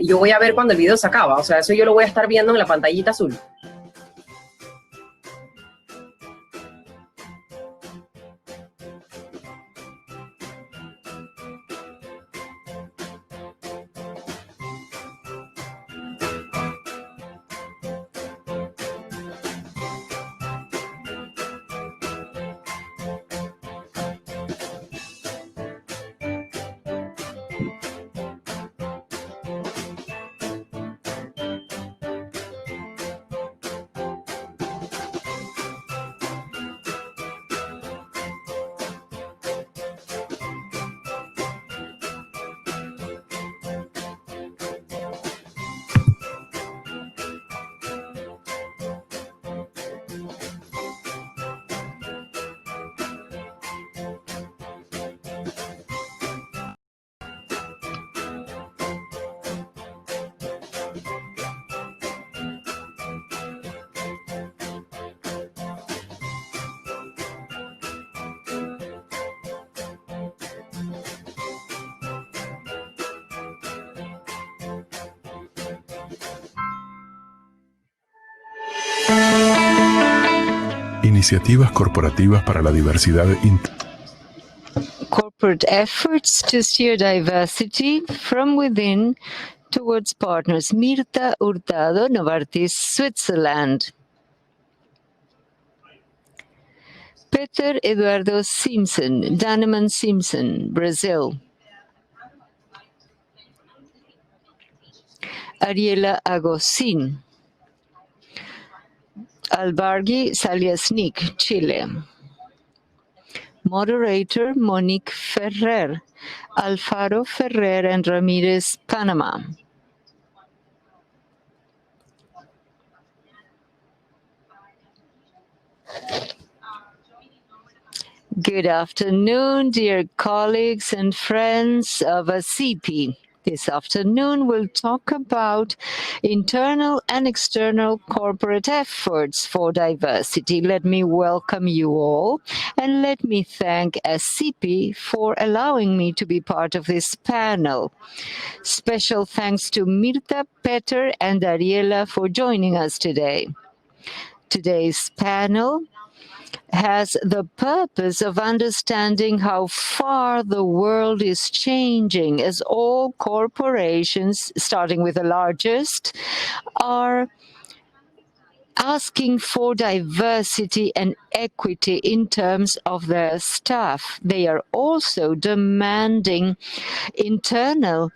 Yo voy a ver cuando el video se acaba, o sea, eso yo lo voy a estar viendo en la pantallita azul. Iniciativas corporativas para la diversidad interna. Corporate efforts to steer diversity from within towards partners. Myrtha, Hurtado, Novartis, Switzerland. Peter Eduardo Siemsen, Dannemann Siemsen, Brazil. Ariela Agosin, Albagli Zaliasnik, Chile. Moderator Monique Ferrer, Alfaro, Ferrer and Ramírez, Panama. Good afternoon, dear colleagues and friends of ACP. This afternoon, we'll talk about internal and external corporate efforts for diversity. Let me welcome you all, and let me thank ACP for allowing me to be part of this panel. Special thanks to Myrtha, Peter, and Ariela for joining us today. Today's panel has the purpose of understanding how far the world is changing as all corporations, starting with the largest, are asking for diversity and equity in terms of their staff. They are also demanding internal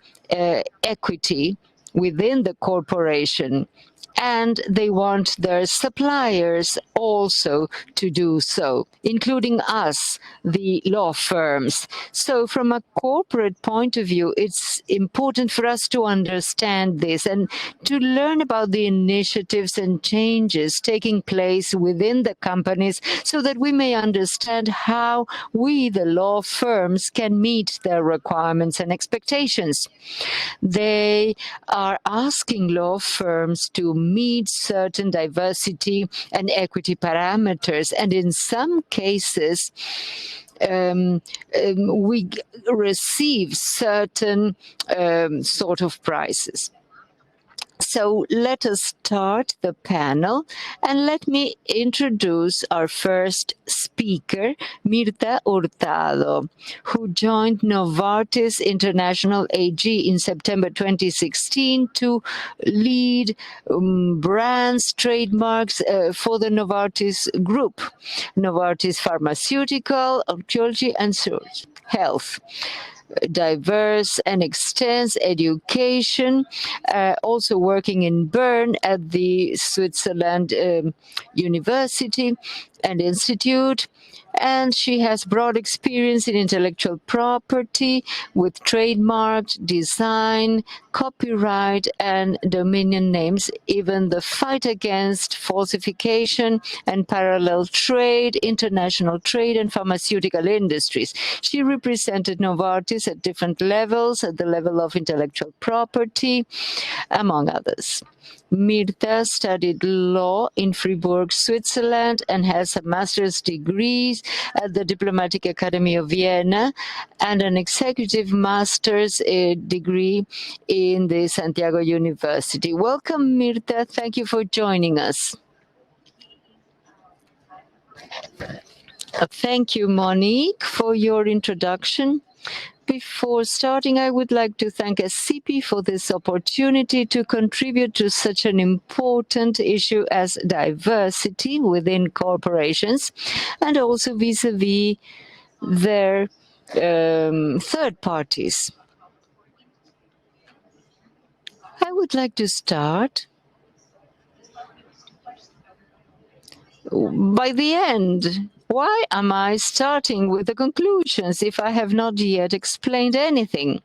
equity within the corporation, and they want their suppliers also to do so, including us, the law firms. So from a corporate point of view, it's important for us to understand this and to learn about the initiatives and changes taking place within the companies so that we may understand how we, the law firms, can meet their requirements and expectations. They are asking law firms to meet certain diversity and equity parameters, and in some cases, we receive certain sort of prizes. So let us start the panel, and let me introduce our first speaker, Myrtha Hurtado, who joined Novartis International AG in September 2016 to lead brands, trademarks for the Novartis Group, Novartis Pharmaceutical, Oncology, and Health. Diverse and extensive education, also working in Bern at the Switzerland University and Institute. And she has broad experience in intellectual property with trademark, design, copyright, and dominion names, even the fight against falsification and parallel trade, international trade, and pharmaceutical industries. She represented Novartis at different levels, at the level of intellectual property, among others. Myrtha studied law in Fribourg, Switzerland, and has a master's degree at the Diplomatic Academy of Vienna and an executive master's degree in the Santiago University. Welcome, Myrtha. Thank you for joining us. Thank you, Monique, for your introduction. Before starting, I would like to thank SCP for this opportunity to contribute to such an important issue as diversity within corporations and also vis-a-vis their third parties. I would like to start by the end. Why am I starting with the conclusions if I have not yet explained anything?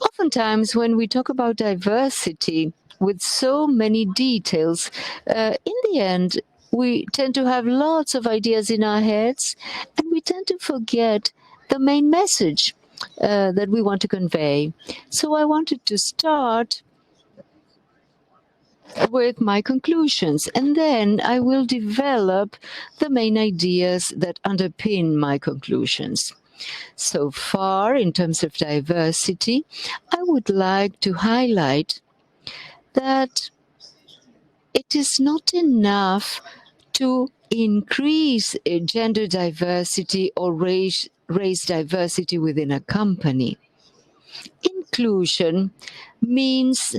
Oftentimes, when we talk about diversity with so many details, in the end, we tend to have lots of ideas in our heads, and we tend to forget the main message that we want to convey. So I wanted to start with my conclusions, and then I will develop the main ideas that underpin my conclusions. So far, in terms of diversity, I would like to highlight that it is not enough to increase gender diversity or race diversity within a company. Inclusion means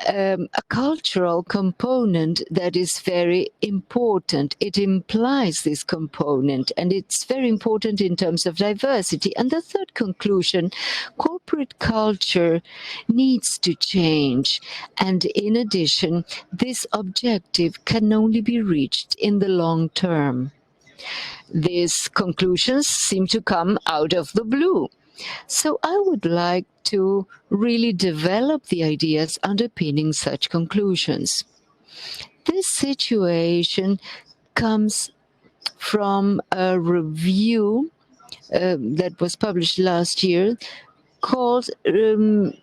a cultural component that is very important. It implies this component, and it's very important in terms of diversity. And the third conclusion, corporate culture needs to change. And in addition, this objective can only be reached in the long term. These conclusions seem to come out of the blue. So I would like to really develop the ideas underpinning such conclusions. This situation comes from a review that was published last year called Gender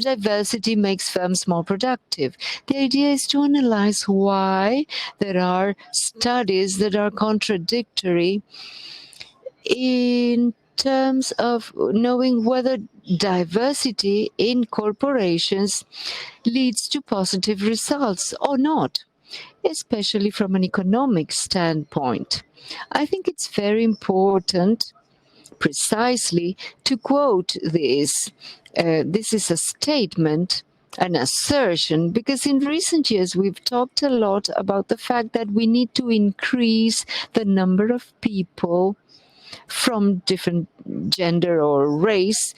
Diversity Makes Firms More Productive. The idea is to analyze why there are studies that are contradictory in terms of knowing whether diversity in corporations leads to positive results or not, especially from an economic standpoint. I think it's very important precisely to quote this. This is a statement, an assertion, because in recent years we've talked a lot about the fact that we need to increase the number of people from different gender or race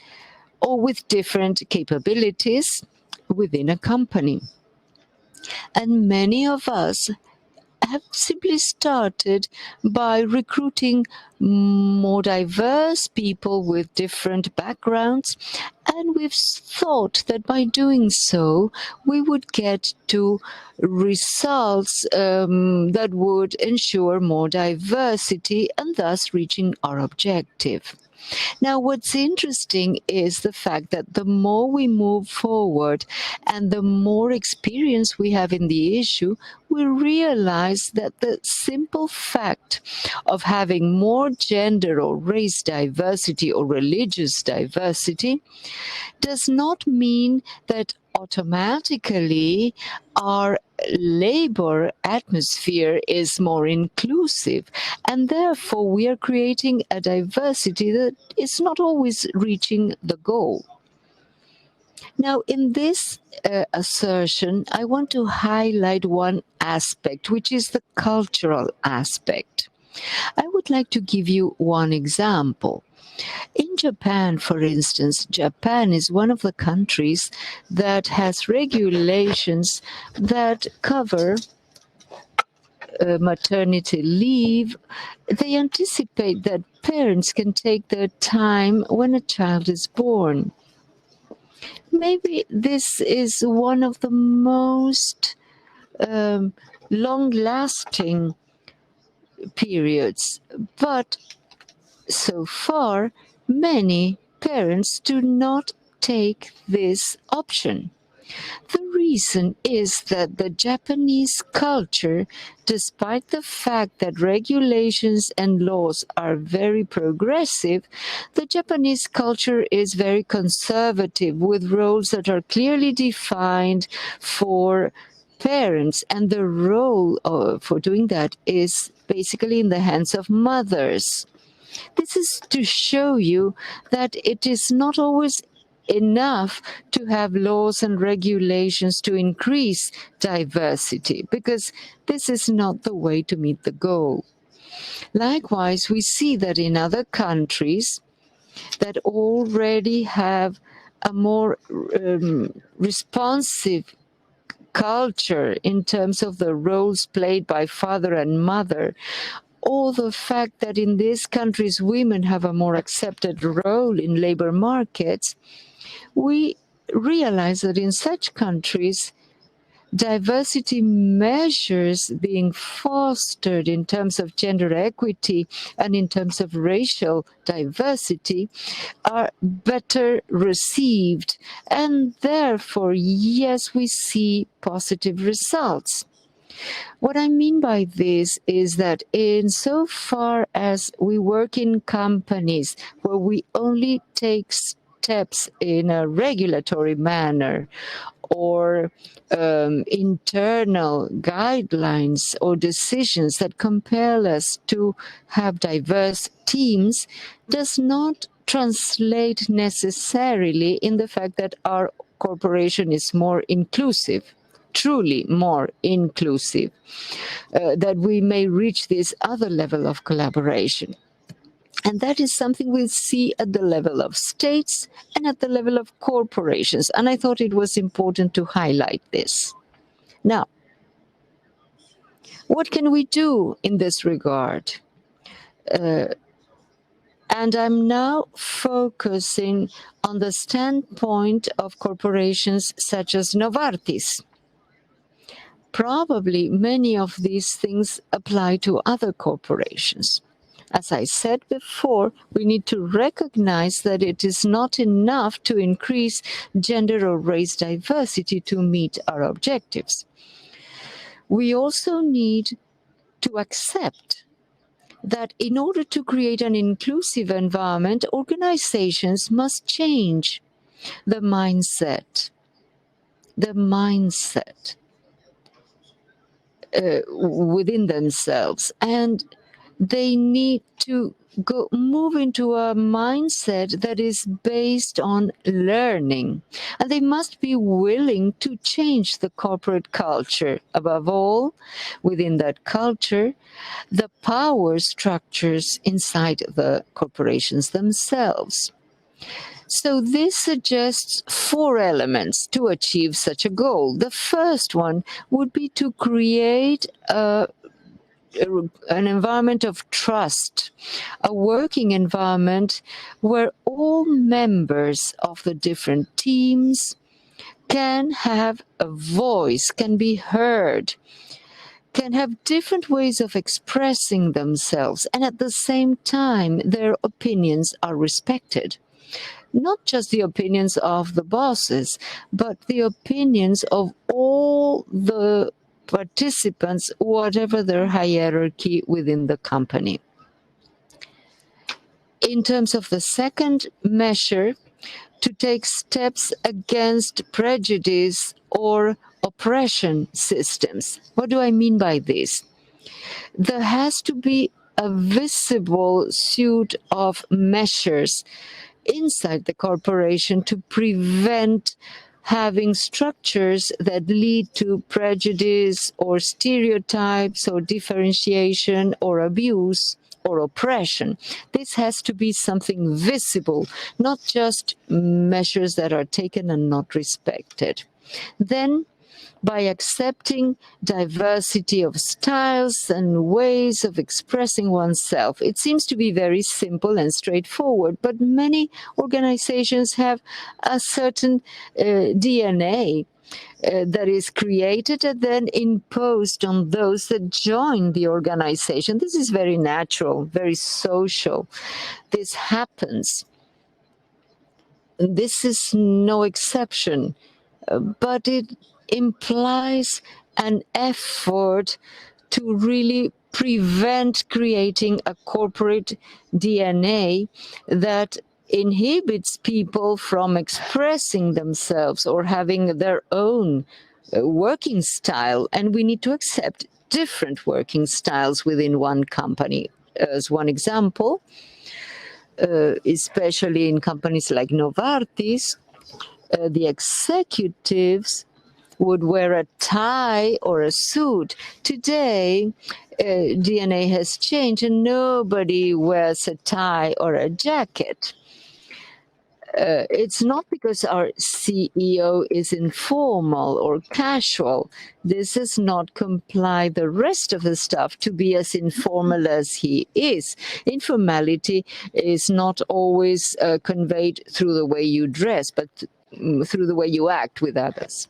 or with different capabilities within a company. And many of us have simply started by recruiting more diverse people with different backgrounds, and we've thought that by doing so we would get to results that would ensure more diversity and thus reaching our objective. Now, what's interesting is the fact that the more we move forward and the more experience we have in the issue, we realize that the simple fact of having more gender or race diversity or religious diversity does not mean that automatically our labor atmosphere is more inclusive, and therefore we are creating a diversity that is not always reaching the goal. Now, in this assertion, I want to highlight one aspect, which is the cultural aspect. I would like to give you one example. In Japan, for instance, Japan is one of the countries that has regulations that cover maternity leave. They anticipate that parents can take their time when a child is born. Maybe this is one of the most long-lasting periods, but so far, many parents do not take this option. The reason is that the Japanese culture, despite the fact that regulations and laws are very progressive, the Japanese culture is very conservative, with roles that are clearly defined for parents, and the role for doing that is basically in the hands of mothers. This is to show you that it is not always enough to have laws and regulations to increase diversity, because this is not the way to meet the goal. Likewise, we see that in other countries that already have a more responsive culture in terms of the roles played by father and mother, or the fact that in these countries women have a more accepted role in labor markets, we realize that in such countries, diversity measures being fostered in terms of gender equity and in terms of racial diversity are better received, and therefore, yes, we see positive results. What I mean by this is that insofar as we work in companies where we only take steps in a regulatory manner, or internal guidelines or decisions that compel us to have diverse teams, does not translate necessarily in the fact that our corporation is more inclusive, truly more inclusive, that we may reach this other level of collaboration. And that is something we see at the level of states and at the level of corporations. And I thought it was important to highlight this. Now, what can we do in this regard? And I'm now focusing on the standpoint of corporations such as Novartis. Probably many of these things apply to other corporations. As I said before, we need to recognize that it is not enough to increase gender or race diversity to meet our objectives. We also need to accept that in order to create an inclusive environment, organizations must change the mindset within themselves, and they need to move into a mindset that is based on learning. And they must be willing to change the corporate culture. Above all, within that culture, the power structures inside the corporations themselves. So this suggests 4 elements to achieve such a goal. The first one would be to create an environment of trust, a working environment where all members of the different teams can have a voice, can be heard, can have different ways of expressing themselves, and at the same time, their opinions are respected. Not just the opinions of the bosses, but the opinions of all the participants, whatever their hierarchy within the company. In terms of the second measure, to take steps against prejudice or oppression systems. What do I mean by this? There has to be a visible suite of measures inside the corporation to prevent having structures that lead to prejudice or stereotypes or differentiation or abuse or oppression. This has to be something visible, not just measures that are taken and not respected. Then, by accepting diversity of styles and ways of expressing oneself. It seems to be very simple and straightforward, but many organizations have a certain DNA that is created and then imposed on those that join the organization. This is very natural, very social. This happens. This is no exception, but it implies an effort to really prevent creating a corporate DNA that inhibits people from expressing themselves or having their own working style. And we need to accept different working styles within one company. As one example, especially in companies like Novartis, the executives would wear a tie or a suit. Today, DNA has changed and nobody wears a tie or a jacket. It's not because our CEO is informal or casual. This does not comply the rest of the staff to be as informal as he is. Informality is not always conveyed through the way you dress, but through the way you act with others.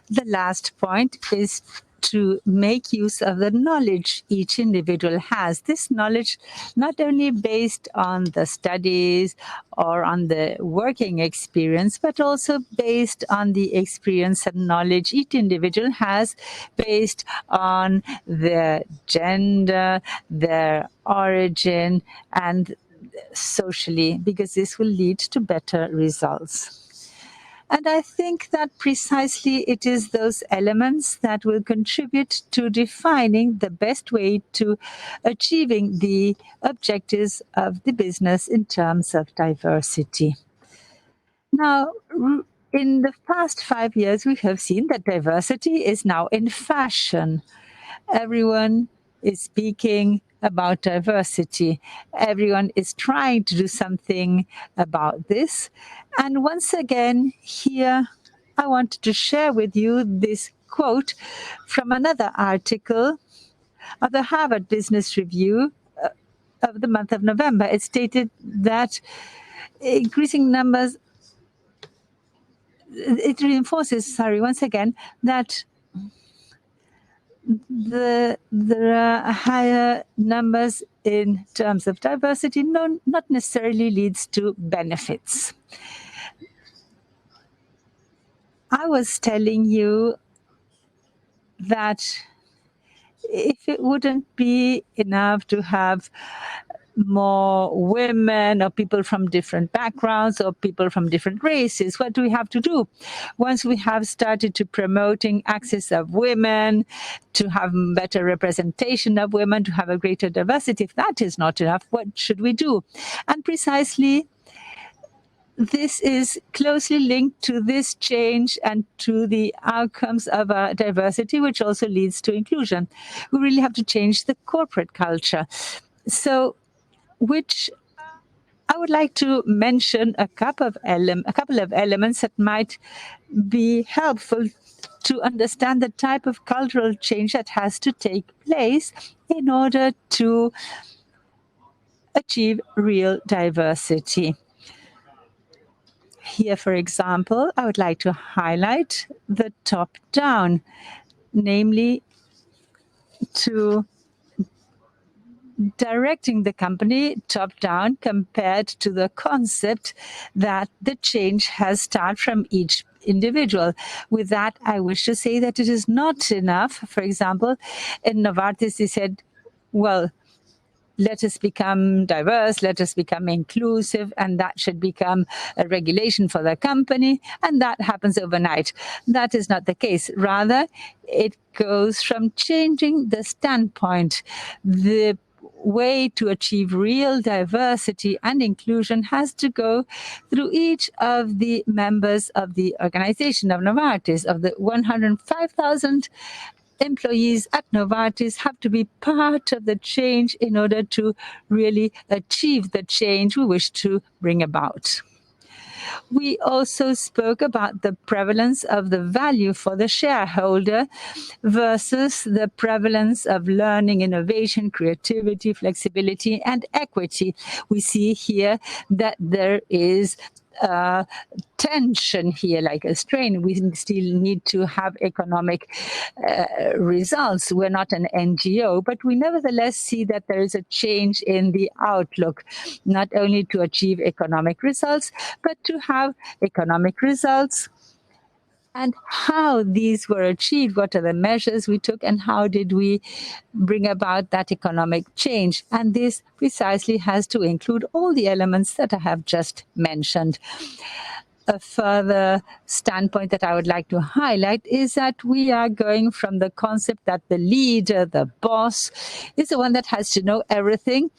The last point is to make use of the knowledge each individual has. This knowledge not only based on the studies or on the working experience, but also based on the experience and knowledge each individual has based on their gender, their origin, and socially, because this will lead to better results. And I think that precisely it is those elements that will contribute to defining the best way to achieving the objectives of the business in terms of diversity. Now, in the past 5 years, we have seen that diversity is now in fashion. Everyone is speaking about diversity. Everyone is trying to do something about this. And once again, here, I wanted to share with you this quote from another article of the Harvard Business Review of the month of November. It stated that increasing numbers, it reinforces, once again, that there are higher numbers in terms of diversity, not necessarily leads to benefits. I was telling you that if it wouldn't be enough to have more women or people from different backgrounds or people from different races, what do we have to do? Once we have started to promoting access of women, to have better representation of women, to have a greater diversity, if that is not enough, what should we do? And precisely this is closely linked to this change and to the outcomes of diversity, which also leads to inclusion. We really have to change the corporate culture. So, which I would like to mention a couple of elements that might be helpful to understand the type of cultural change that has to take place in order to achieve real diversity. Here, for example, I would like to highlight the top-down, namely to directing the company top-down compared to the concept that the change has started from each individual. With that, I wish to say that it is not enough. For example, in Novartis, they said, well, let us become diverse, let us become inclusive, and that should become a regulation for the company, and that happens overnight. That is not the case. Rather, it goes from changing the standpoint. The way to achieve real diversity and inclusion has to go through each of the members of the organization of Novartis. Of the 105,000 employees at Novartis have to be part of the change in order to really achieve the change we wish to bring about. We also spoke about the prevalence of the value for the shareholder versus the prevalence of learning, innovation, creativity, flexibility, and equity. We see here that there is tension here, like a strain. We still need to have economic results. We're not an NGO, but we nevertheless see that there is a change in the outlook, not only to achieve economic results, but to have economic results and how these were achieved, what are the measures we took, and how did we bring about that economic change. And this precisely has to include all the elements that I have just mentioned. A further standpoint that I would like to highlight is that we are going from the concept that the leader, the boss, is the one that has to know everything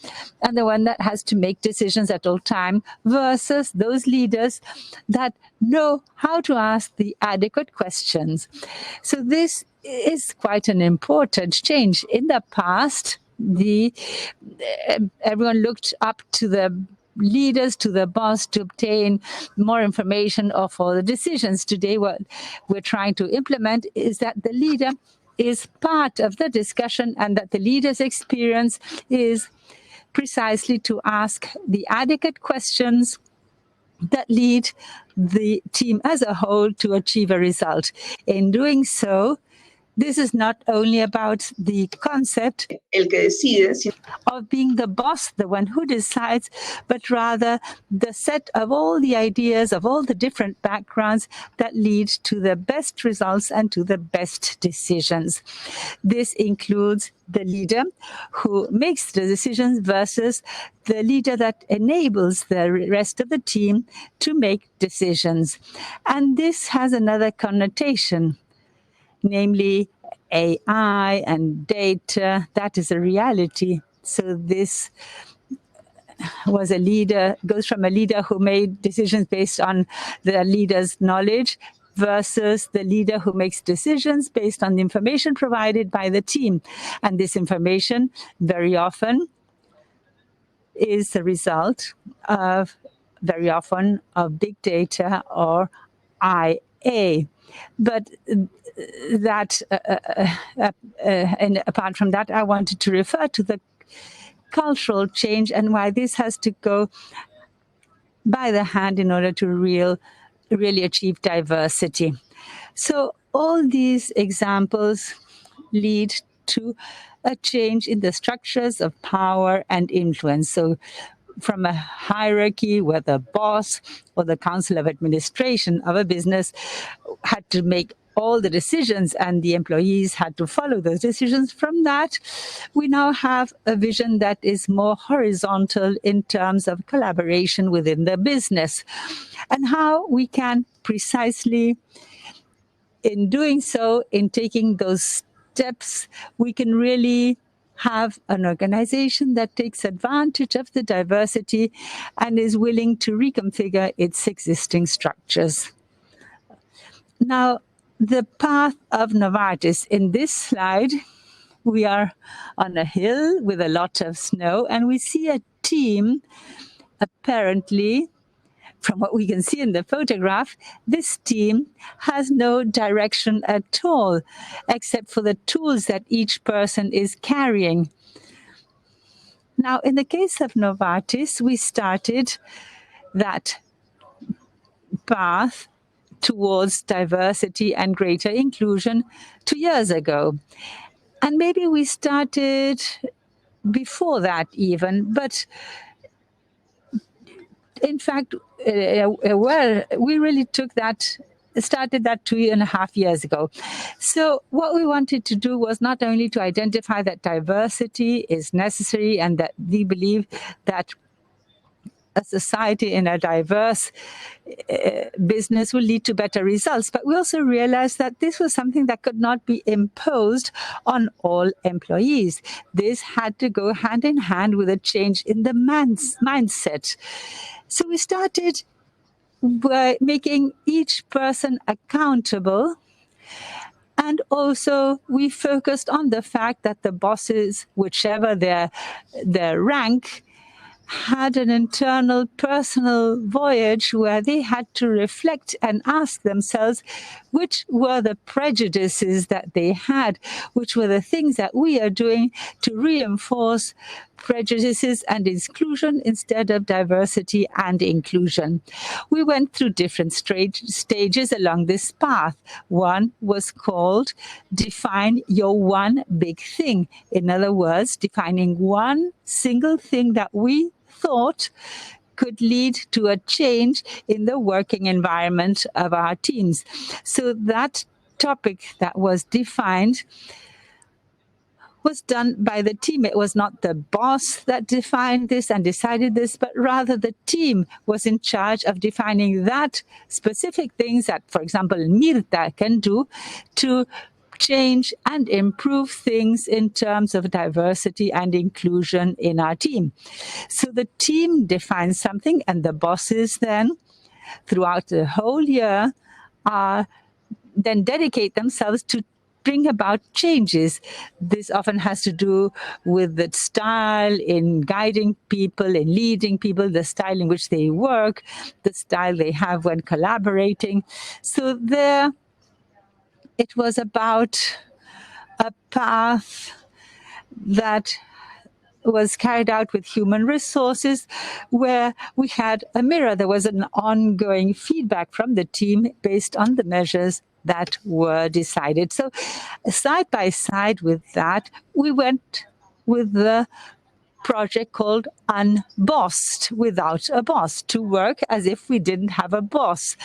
and the one that has to make decisions at all time, versus those leaders that know how to ask the adequate questions. So this is quite an important change. In the past, everyone looked up to the leaders, to the boss, to obtain more information of all the decisions. Today, what we're trying to implement is that the leader is part of the discussion, and that the leader's experience is precisely to ask the adequate questions that lead the team as a whole to achieve a result. In doing so, this is not only about the concept of being the boss, the one who decides, but rather the set of all the ideas of all the different backgrounds that lead to the best results and to the best decisions. This includes the leader who makes the decisions versus the leader that enables the rest of the team to make decisions. And this has another connotation, namely AI and data. That is a reality. So this was a leader, goes from a leader who made decisions based on the leader's knowledge versus the leader who makes decisions based on the information provided by the team. And this information very often is the result of, big data or IA. But that, and apart from that, I wanted to refer to the cultural change and why this has to go by the hand in order to really achieve diversity. So all these examples lead to a change in the structures of power and influence. So from a hierarchy where the boss or the council of administration of a business had to make all the decisions and the employees had to follow those decisions, from that we now have a vision that is more horizontal in terms of collaboration within the business, and how we can precisely, in doing so, in taking those steps, we can really have an organization that takes advantage of the diversity and is willing to reconfigure its existing structures. Now, the path of Novartis. In this slide, we are on a hill with a lot of snow, and we see a team, apparently, from what we can see in the photograph, this team has no direction at all, except for the tools that each person is carrying. Now, in the case of Novartis, we started that path towards diversity and greater inclusion 2 years ago. And maybe we started before that even, but in fact, we really started that 2.5 years ago. So what we wanted to do was not only to identify that diversity is necessary and that we believe that a society in a diverse business will lead to better results. But we also realized that this was something that could not be imposed on all employees. This had to go hand in hand with a change in the mindset. So we started by making each person accountable. And also we focused on the fact that the bosses, whichever their rank, had an internal personal voyage where they had to reflect and ask themselves which were the prejudices that they had, which were the things that we are doing to reinforce prejudices and exclusion instead of diversity and inclusion. We went through different stages along this path. One was called define your one big thing. In other words, defining one single thing that we thought could lead to a change in the working environment of our teams. So that topic that was defined was done by the team. It was not the boss that defined this and decided this, but rather the team was in charge of defining that specific things that, for example, Myrtha can do to change and improve things in terms of diversity and inclusion in our team. So the team defines something, and the bosses then, throughout the whole year, then dedicate themselves to bring about changes. This often has to do with the style in guiding people, in leading people, the style in which they work, the style they have when collaborating. So there, it was about a path that was carried out with human resources, where we had a mirror. There was an ongoing feedback from the team based on the measures that were decided. So side by side with that, we went with the project called Unbossed, without a boss, to work as if we didn't have a boss.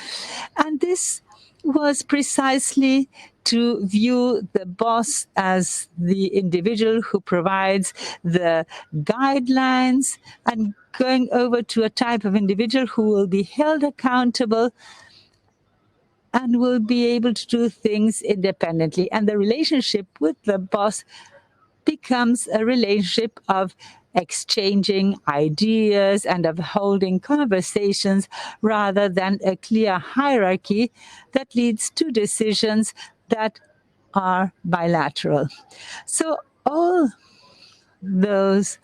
And this was precisely to view the boss as the individual who provides the guidelines, and going over to a type of individual who will be held accountable and will be able to do things independently. And the relationship with the boss becomes a relationship of exchanging ideas and of holding conversations, rather than a clear hierarchy that leads to decisions that are bilateral. So all those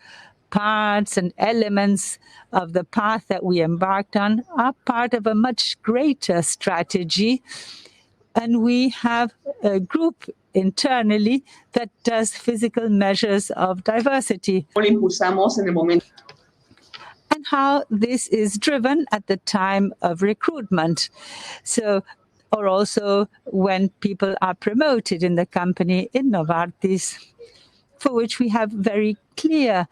parts and elements of the path that we embarked on are part of a much greater strategy. And we have a group internally that does physical measures of diversity. And how this is driven at the time of recruitment. So, or also when people are promoted in the company in Novartis, for which we have very clear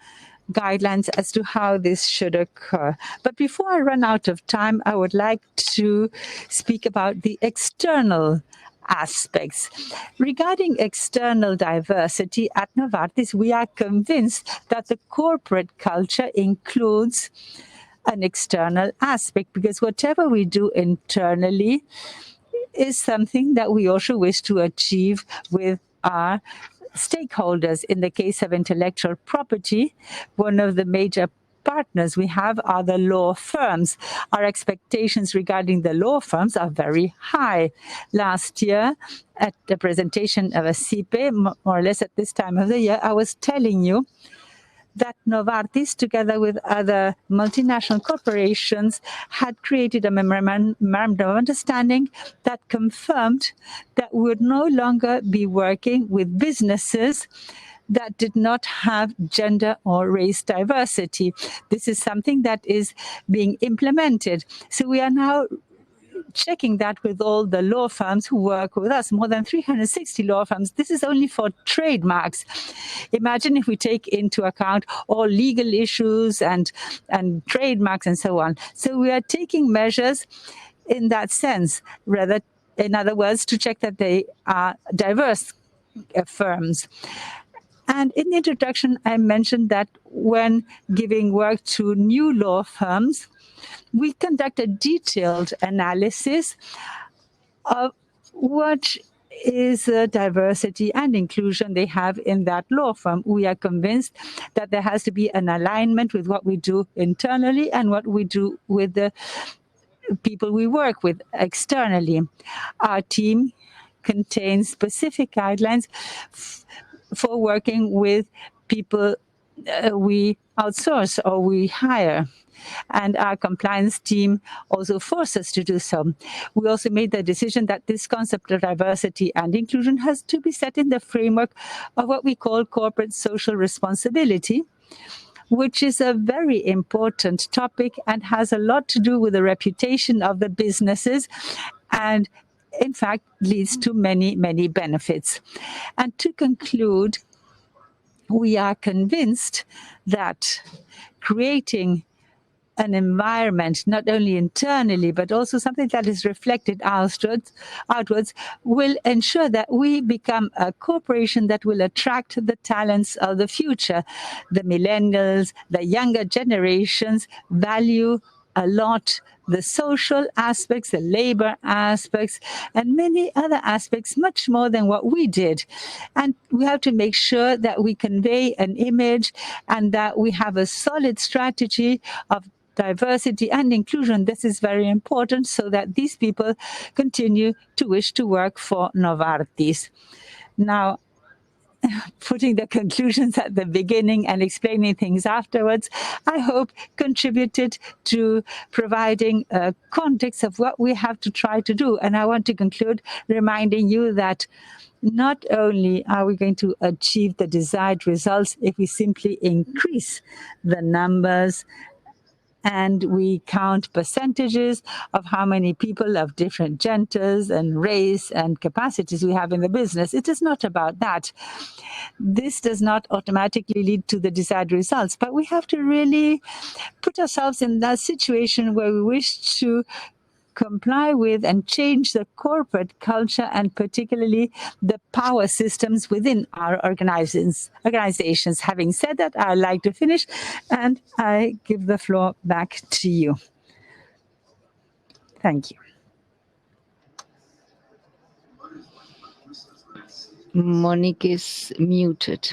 guidelines as to how this should occur. But before I run out of time, I would like to speak about the external aspects. Regarding external diversity at Novartis, we are convinced that the corporate culture includes an external aspect, because whatever we do internally is something that we also wish to achieve with our stakeholders. In the case of intellectual property, one of the major partners we have are the law firms. Our expectations regarding the law firms are very high. Last year, at the presentation of a CIPE, more or less at this time of the year, I was telling you that Novartis, together with other multinational corporations, had created a memorandum of understanding that confirmed that we would no longer be working with businesses that did not have gender or race diversity. This is something that is being implemented. So we are now checking that with all the law firms who work with us, more than 360 law firms. This is only for trademarks. Imagine if we take into account all legal issues and trademarks and so on. So we are taking measures in that sense, rather, in other words, to check that they are diverse firms. And in the introduction, I mentioned that when giving work to new law firms, we conduct a detailed analysis of what is the diversity and inclusion they have in that law firm. We are convinced that there has to be an alignment with what we do internally and what we do with the people we work with externally. Our team contains specific guidelines for working with people we outsource or we hire. And our compliance team also forced us to do so. We also made the decision that this concept of diversity and inclusion has to be set in the framework of what we call corporate social responsibility, which is a very important topic and has a lot to do with the reputation of the businesses, and in fact leads to many, many benefits. And to conclude, we are convinced that creating an environment, not only internally, but also something that is reflected outwards, will ensure that we become a corporation that will attract the talents of the future. The millennials, the younger generations value a lot the social aspects, the labor aspects, and many other aspects much more than what we did. And we have to make sure that we convey an image and that we have a solid strategy of diversity and inclusion. This is very important so that these people continue to wish to work for Novartis. Now, putting the conclusions at the beginning and explaining things afterwards, I hope contributed to providing a context of what we have to try to do. And I want to conclude reminding you that not only are we going to achieve the desired results if we simply increase the numbers and we count percentages of how many people of different genders and race and capacities we have in the business. It is not about that. This does not automatically lead to the desired results, but we have to really put ourselves in that situation where we wish to comply with and change the corporate culture and particularly the power systems within our organizations. Having said that, I'd like to finish and I give the floor back to you. Thank you. Monique is muted.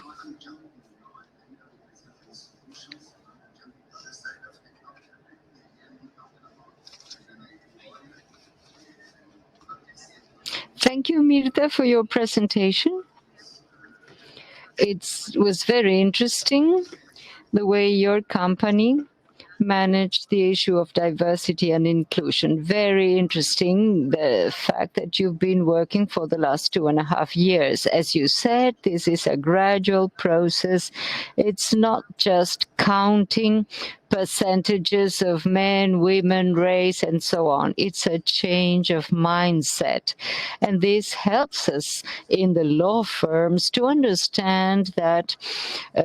Thank you, Myrtha, for your presentation. It was very interesting the way your company managed the issue of diversity and inclusion. Very interesting, the fact that you've been working for the last 2.5 years. As you said, this is a gradual process. It's not just counting percentages of men, women, race, and so on. It's a change of mindset. And this helps us in the law firms to understand that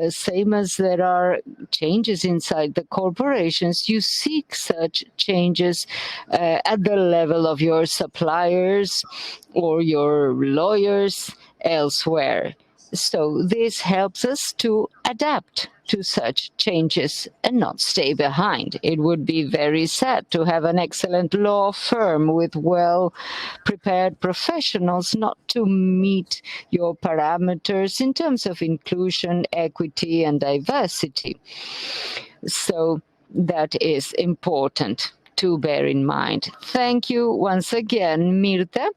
same as there are changes inside the corporations, you seek such changes at the level of your suppliers or your lawyers elsewhere. So this helps us to adapt to such changes and not stay behind. It would be very sad to have an excellent law firm with well-prepared professionals not to meet your parameters in terms of inclusion, equity, and diversity. So that is important to bear in mind. Thank you once again, Myrtha.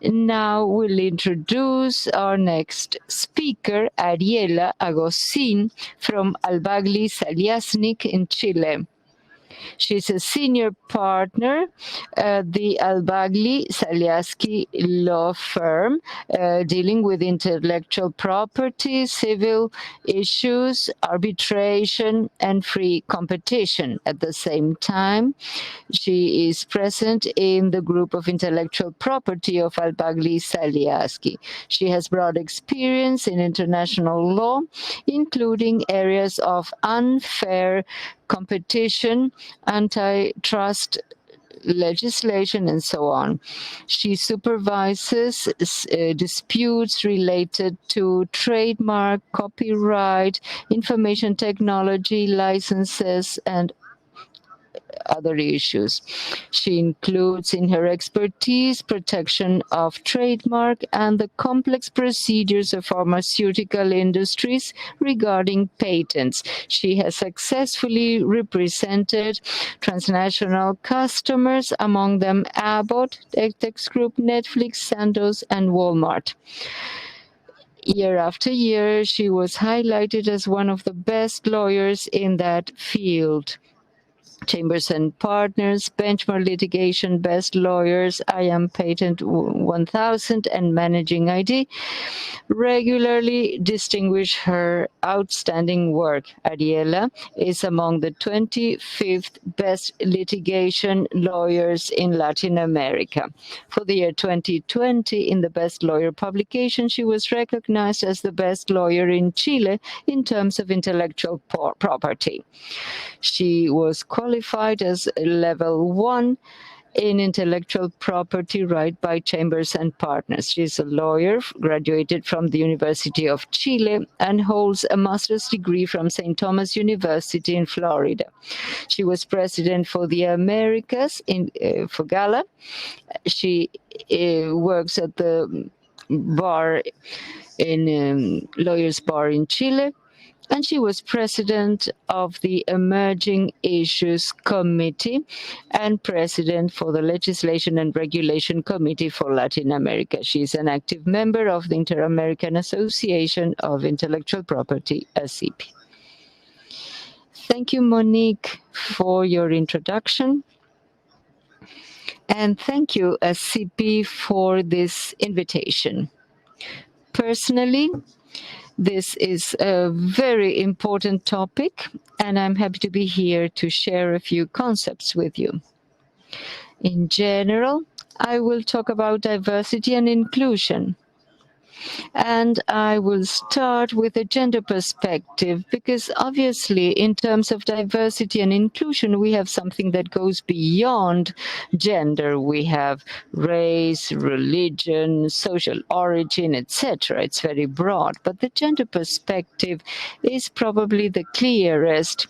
Now we'll introduce our next speaker, Ariela Agosin from Albagli Zaliasnik in Chile. She's a senior partner at the Albagli Zaliasnik law firm dealing with intellectual property, civil issues, arbitration, and free competition. At the same time, she is present in the group of intellectual property of Albagli Zaliasnik. She has broad experience in international law, including areas of unfair competition, antitrust legislation, and so on. She supervises disputes related to trademark, copyright, information technology, licenses, and other issues. She includes in her expertise protection of trademark and the complex procedures of pharmaceutical industries regarding patents. She has successfully represented transnational customers, among them Abbott, Etex Group, Netflix, Sandoz, and Walmart. Year after year, she was highlighted as one of the best lawyers in that field. Chambers and Partners, Benchmark Litigation, Best Lawyers, I Am Patent 1000, and Managing ID regularly distinguish her outstanding work. Ariela is among the 25th best litigation lawyers in Latin America. For the year 2020, in the Best Lawyer publication, she was recognized as the best lawyer in Chile in terms of intellectual property. She was qualified as level 1 in intellectual property right by Chambers and Partners. She is a lawyer, graduated from the University of Chile, and holds a master's degree from St. Thomas University in Florida. She was president for the Americas for Gala. She works at the bar in Lawyers Bar in Chile, and she was president of the Emerging Issues Committee and president for the Legislation and Regulation Committee for Latin America. She is an active member of the Inter-American Association of Intellectual Property, ACP. Thank you, Monique, for your introduction. And thank you, ACP, for this invitation. Personally, this is a very important topic, and I'm happy to be here to share a few concepts with you. In general, I will talk about diversity and inclusion. And I will start with a gender perspective, because obviously in terms of diversity and inclusion, we have something that goes beyond gender. We have race, religion, social origin, etc. It's very broad, but the gender perspective is probably the clearest,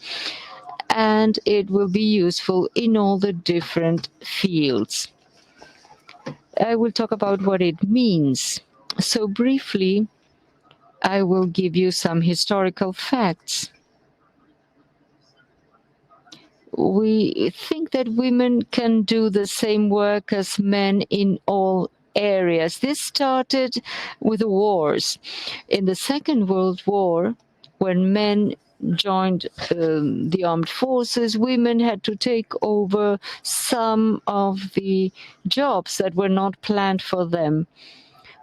and it will be useful in all the different fields. I will talk about what it means. So briefly, I will give you some historical facts. We think that women can do the same work as men in all areas. This started with the wars. In the Second World War, when men joined the armed forces, women had to take over some of the jobs that were not planned for them.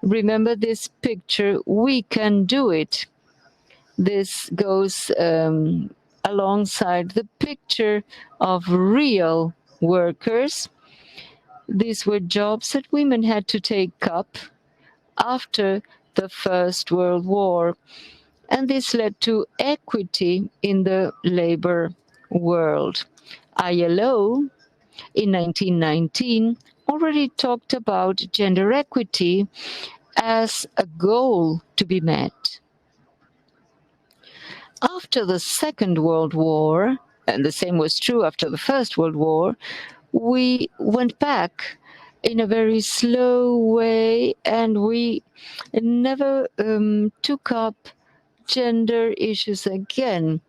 Remember this picture, we can do it. This goes alongside the picture of real workers. These were jobs that women had to take up after the First World War. And this led to equity in the labor world. ILO in 1919 already talked about gender equity as a goal to be met. After the Second World War, and the same was true after the First World War, we went back in a very slow way, and we never took up gender issues again.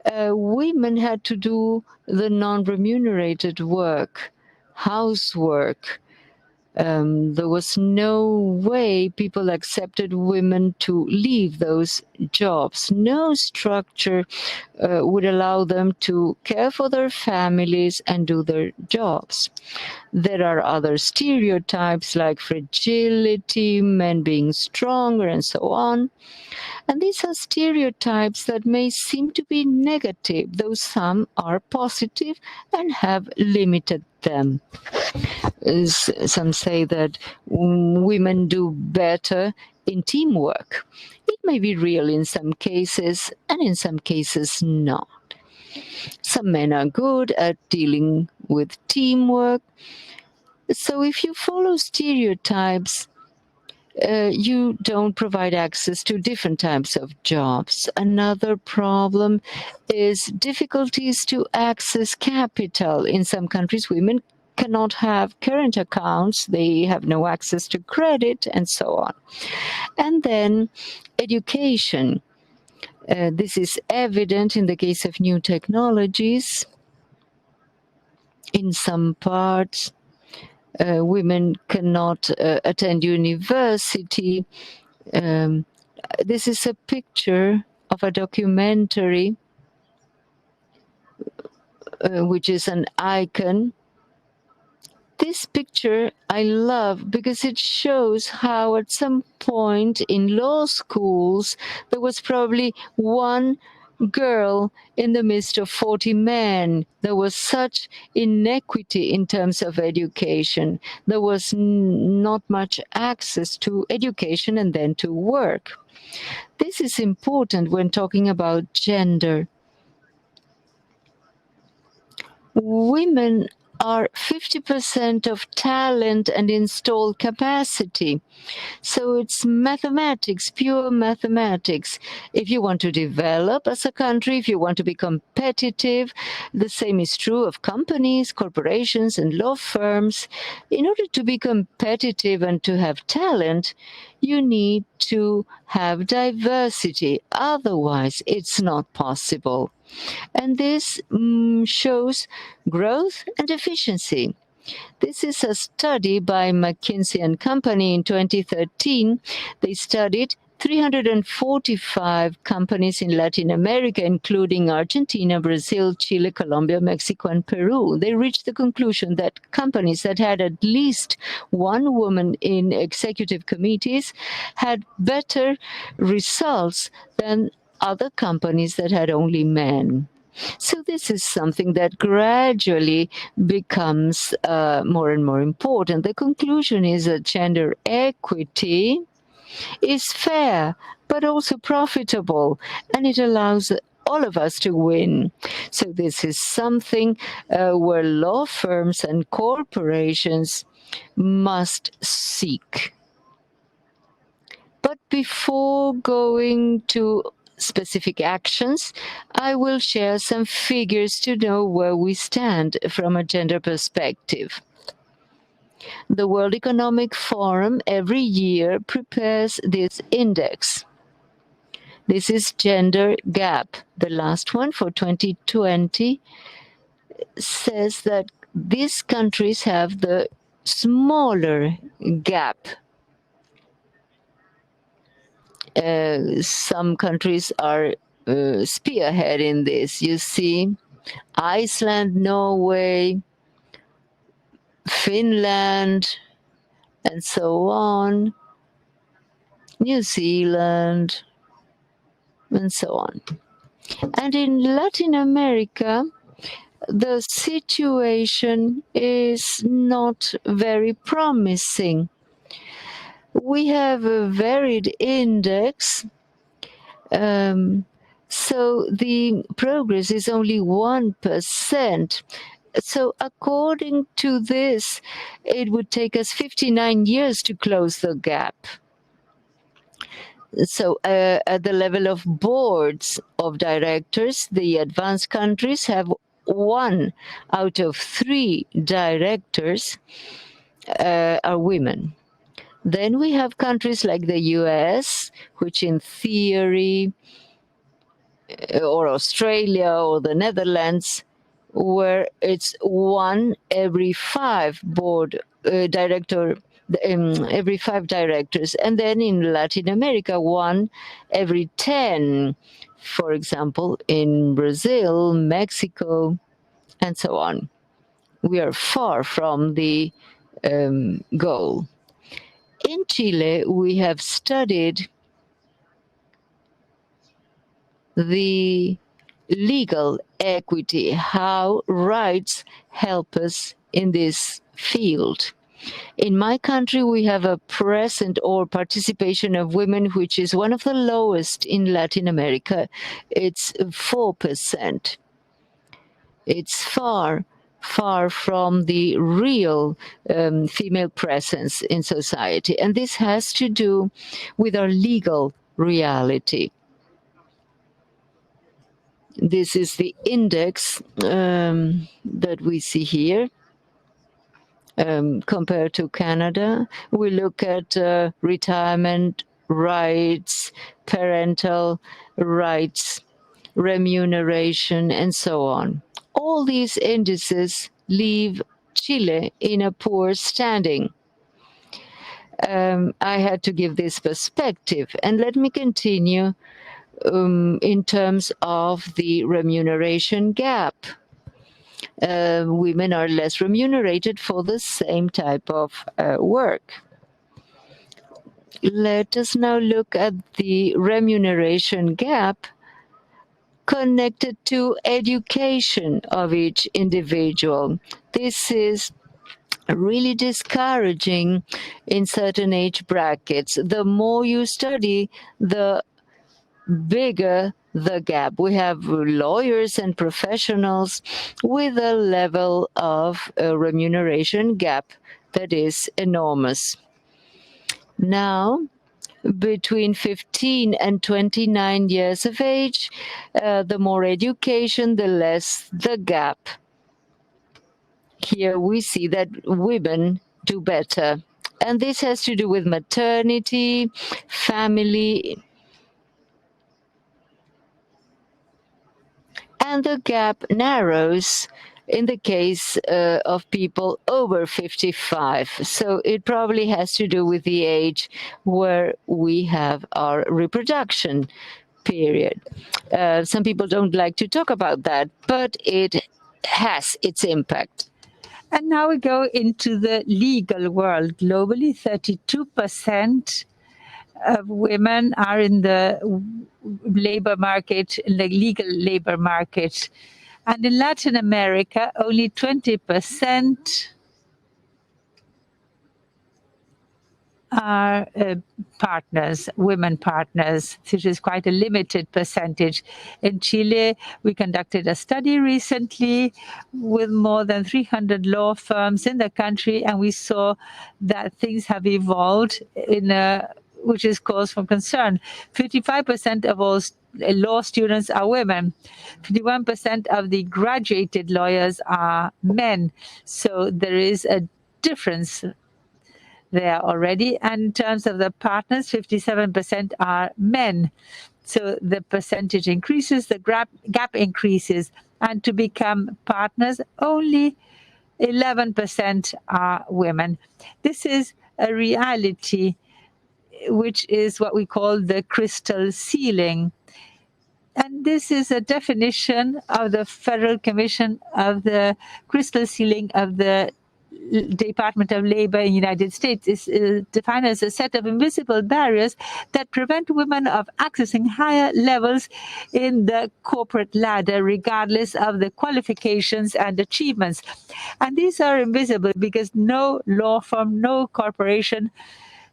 Women had to do the non-remunerated work, housework. There was no way people accepted women to leave those jobs. No structure would allow them to care for their families and do their jobs. There are other stereotypes like fragility, men being stronger, and so on. And these are stereotypes that may seem to be negative, though some are positive and have limited them. Some say that women do better in teamwork. It may be real in some cases, and in some cases not. Some men are good at dealing with teamwork. So if you follow stereotypes, you don't provide access to different types of jobs. Another problem is difficulties to access capital. In some countries, women cannot have current accounts, they have no access to credit, and so on. And then education. This is evident in the case of new technologies. In some parts, women cannot attend university. This is a picture of a documentary which is an icon. This picture I love because it shows how at some point in law schools there was probably one girl in the midst of 40 men. There was such inequity in terms of education. There was not much access to education and then to work. This is important when talking about gender. Women are 50% of talent and installed capacity. So it's mathematics, pure mathematics. If you want to develop as a country, if you want to be competitive, the same is true of companies, corporations, and law firms. In order to be competitive and to have talent, you need to have diversity. Otherwise, it's not possible. And this shows growth and efficiency. This is a study by McKinsey and Company in 2013. They studied 345 companies in Latin America, including Argentina, Brazil, Chile, Colombia, Mexico, and Peru. They reached the conclusion that companies that had at least one woman in executive committees had better results than other companies that had only men. So this is something that gradually becomes more and more important. The conclusion is that gender equity is fair, but also profitable, and it allows all of us to win. So this is something where law firms and corporations must seek. But before going to specific actions, I will share some figures to know where we stand from a gender perspective. The World Economic Forum every year prepares this index. This is gender gap. The last one for 2020 says that these countries have the smaller gap. Some countries are spearheading this. You see, Iceland, Norway, Finland, and so on, New Zealand, and so on. And in Latin America, the situation is not very promising. We have a varied index, so the progress is only 1%. So according to this, it would take us 59 years to close the gap. So at the level of boards of directors, the advanced countries have 1 out of 3 directors are women. Then we have countries like the US, which in theory, or Australia or the Netherlands, where it's 1 every 5 board director, every 5 directors. And then in Latin America, 1 every 10, for example, in Brazil, Mexico, and so on. We are far from the goal. In Chile, we have studied the legal equity, how rights help us in this field. In my country, we have a present or participation of women, which is one of the lowest in Latin America. It's 4%. It's far from the real female presence in society. And this has to do with our legal reality. This is the index that we see here compared to Canada. We look at retirement rights, parental rights, remuneration, and so on. All these indices leave Chile in a poor standing. I had to give this perspective, and let me continue in terms of the remuneration gap. women are less remunerated for the same type of work. Let us now look at the remuneration gap connected to education of each individual. This is really discouraging in certain age brackets. The more you study, the bigger the gap. We have lawyers and professionals with a level of remuneration gap that is enormous. Now, between 15 and 29 years of age, the more education, the less the gap. Here we see that women do better. And this has to do with maternity, family, and the gap narrows in the case of people over 55. So it probably has to do with the age where we have our reproduction period. Some people don't like to talk about that, but it has its impact. And now we go into the legal world. Globally, 32% of women are in the labor market, in the legal labor market. And in Latin America, only 20% are partners, women partners, which is quite a limited percentage. In Chile, we conducted a study recently with more than 300 law firms in the country, and we saw that things have evolved in a which is cause for concern. 55% of all law students are women. 51% of the graduated lawyers are men. So there is a difference there already. And in terms of the partners, 57% are men. So the percentage increases, the gap increases. And to become partners, only 11% are women. This is a reality, which is what we call the crystal ceiling. And this is a definition of the Federal Commission of the crystal ceiling of the Department of Labor in the United States. Is defined as a set of invisible barriers that prevent women of accessing higher levels in the corporate ladder, regardless of the qualifications and achievements. And these are invisible because no law firm, no corporation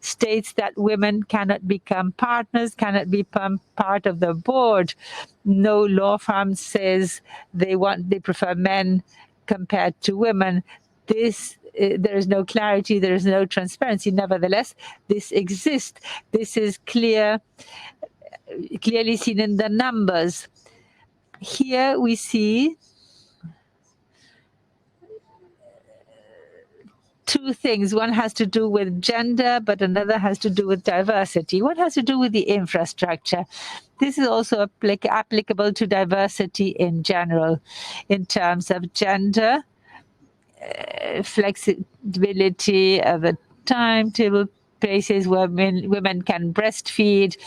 states that women cannot become partners, cannot become part of the board. No law firm says they prefer men compared to women. There is no clarity, there is no transparency. Nevertheless, this exists. This is clearly seen in the numbers. Here we see two things. One has to do with gender, but another has to do with diversity. One has to do with the infrastructure. This is also applicable to diversity in general. In terms of gender, flexibility of a timetable, places where women can breastfeed,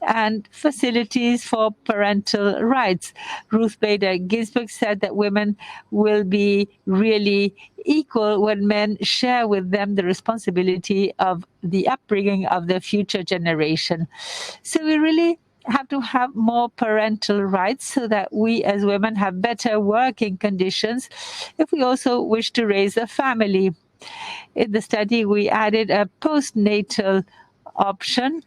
and facilities for parental rights. Ruth Bader Ginsburg said that women will be really equal when men share with them the responsibility of the upbringing of the future generation. So we really have to have more parental rights so that we as women have better working conditions if we also wish to raise a family. In the study, we added a postnatal option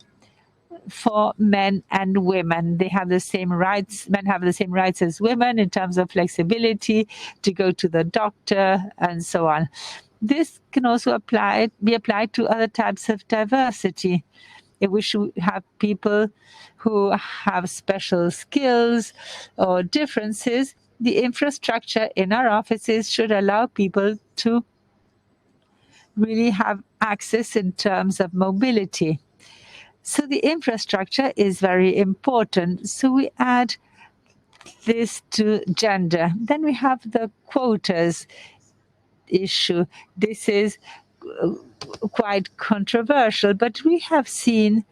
for men and women. They have the same rights. Men have the same rights as women in terms of flexibility to go to the doctor and so on. This can also be applied to other types of diversity. If we should have people who have special skills or differences, the infrastructure in our offices should allow people to really have access in terms of mobility. So the infrastructure is very important. So we add this to gender. Then we have the quotas issue. This is quite controversial, but we have seen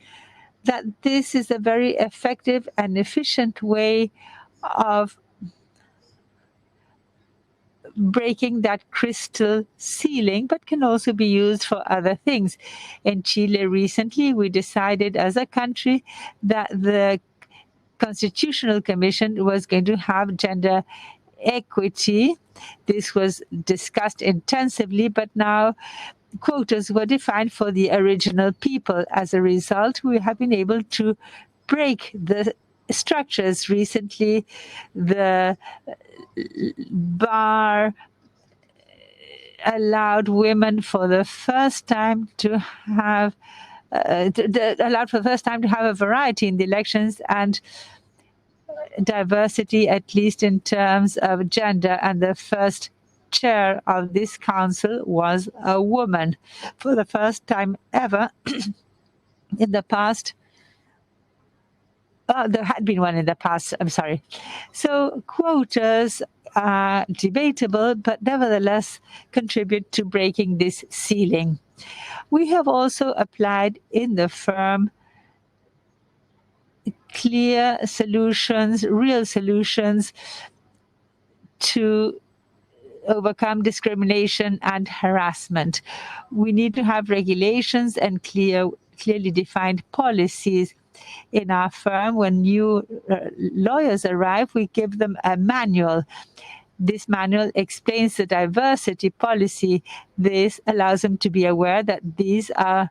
that this is a very effective and efficient way of breaking that crystal ceiling, but can also be used for other things. In Chile recently, we decided as a country that the Constitutional Commission was going to have gender equity. This was discussed intensively, but now quotas were defined for the original people. As a result, we have been able to break the structures. Recently, the bar allowed women for the first time to have allowed for the first time to have a variety in the elections and diversity, at least in terms of gender. And the first chair of this council was a woman for the first time ever. In the past, there had been one in the past, I'm sorry. So quotas are debatable, but nevertheless contribute to breaking this ceiling. We have also applied in the firm clear solutions, real solutions to overcome discrimination and harassment. We need to have regulations and clearly defined policies. In our firm, when new lawyers arrive, we give them a manual. This manual explains the diversity policy. This allows them to be aware that these are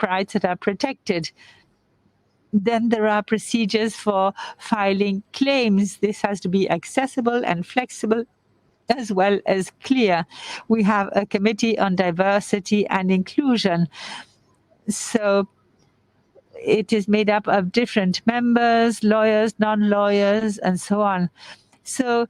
rights that are protected. Then there are procedures for filing claims. This has to be accessible and flexible as well as clear. We have a committee on diversity and inclusion. So it is made up of different members, lawyers, non-lawyers, and so on. So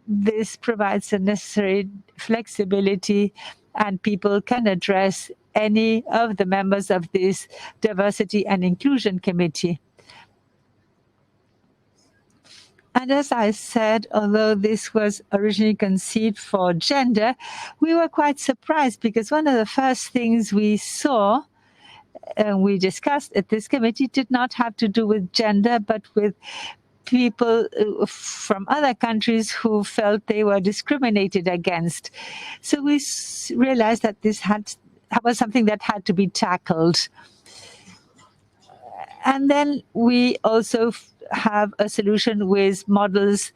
this provides the necessary flexibility, and people can address any of the members of this diversity and inclusion committee. And as I said, although this was originally conceived for gender, we were quite surprised because one of the first things we saw and we discussed at this committee did not have to do with gender, but with people from other countries who felt they were discriminated against. So we realized that this was something that had to be tackled. And then we also have a solution with models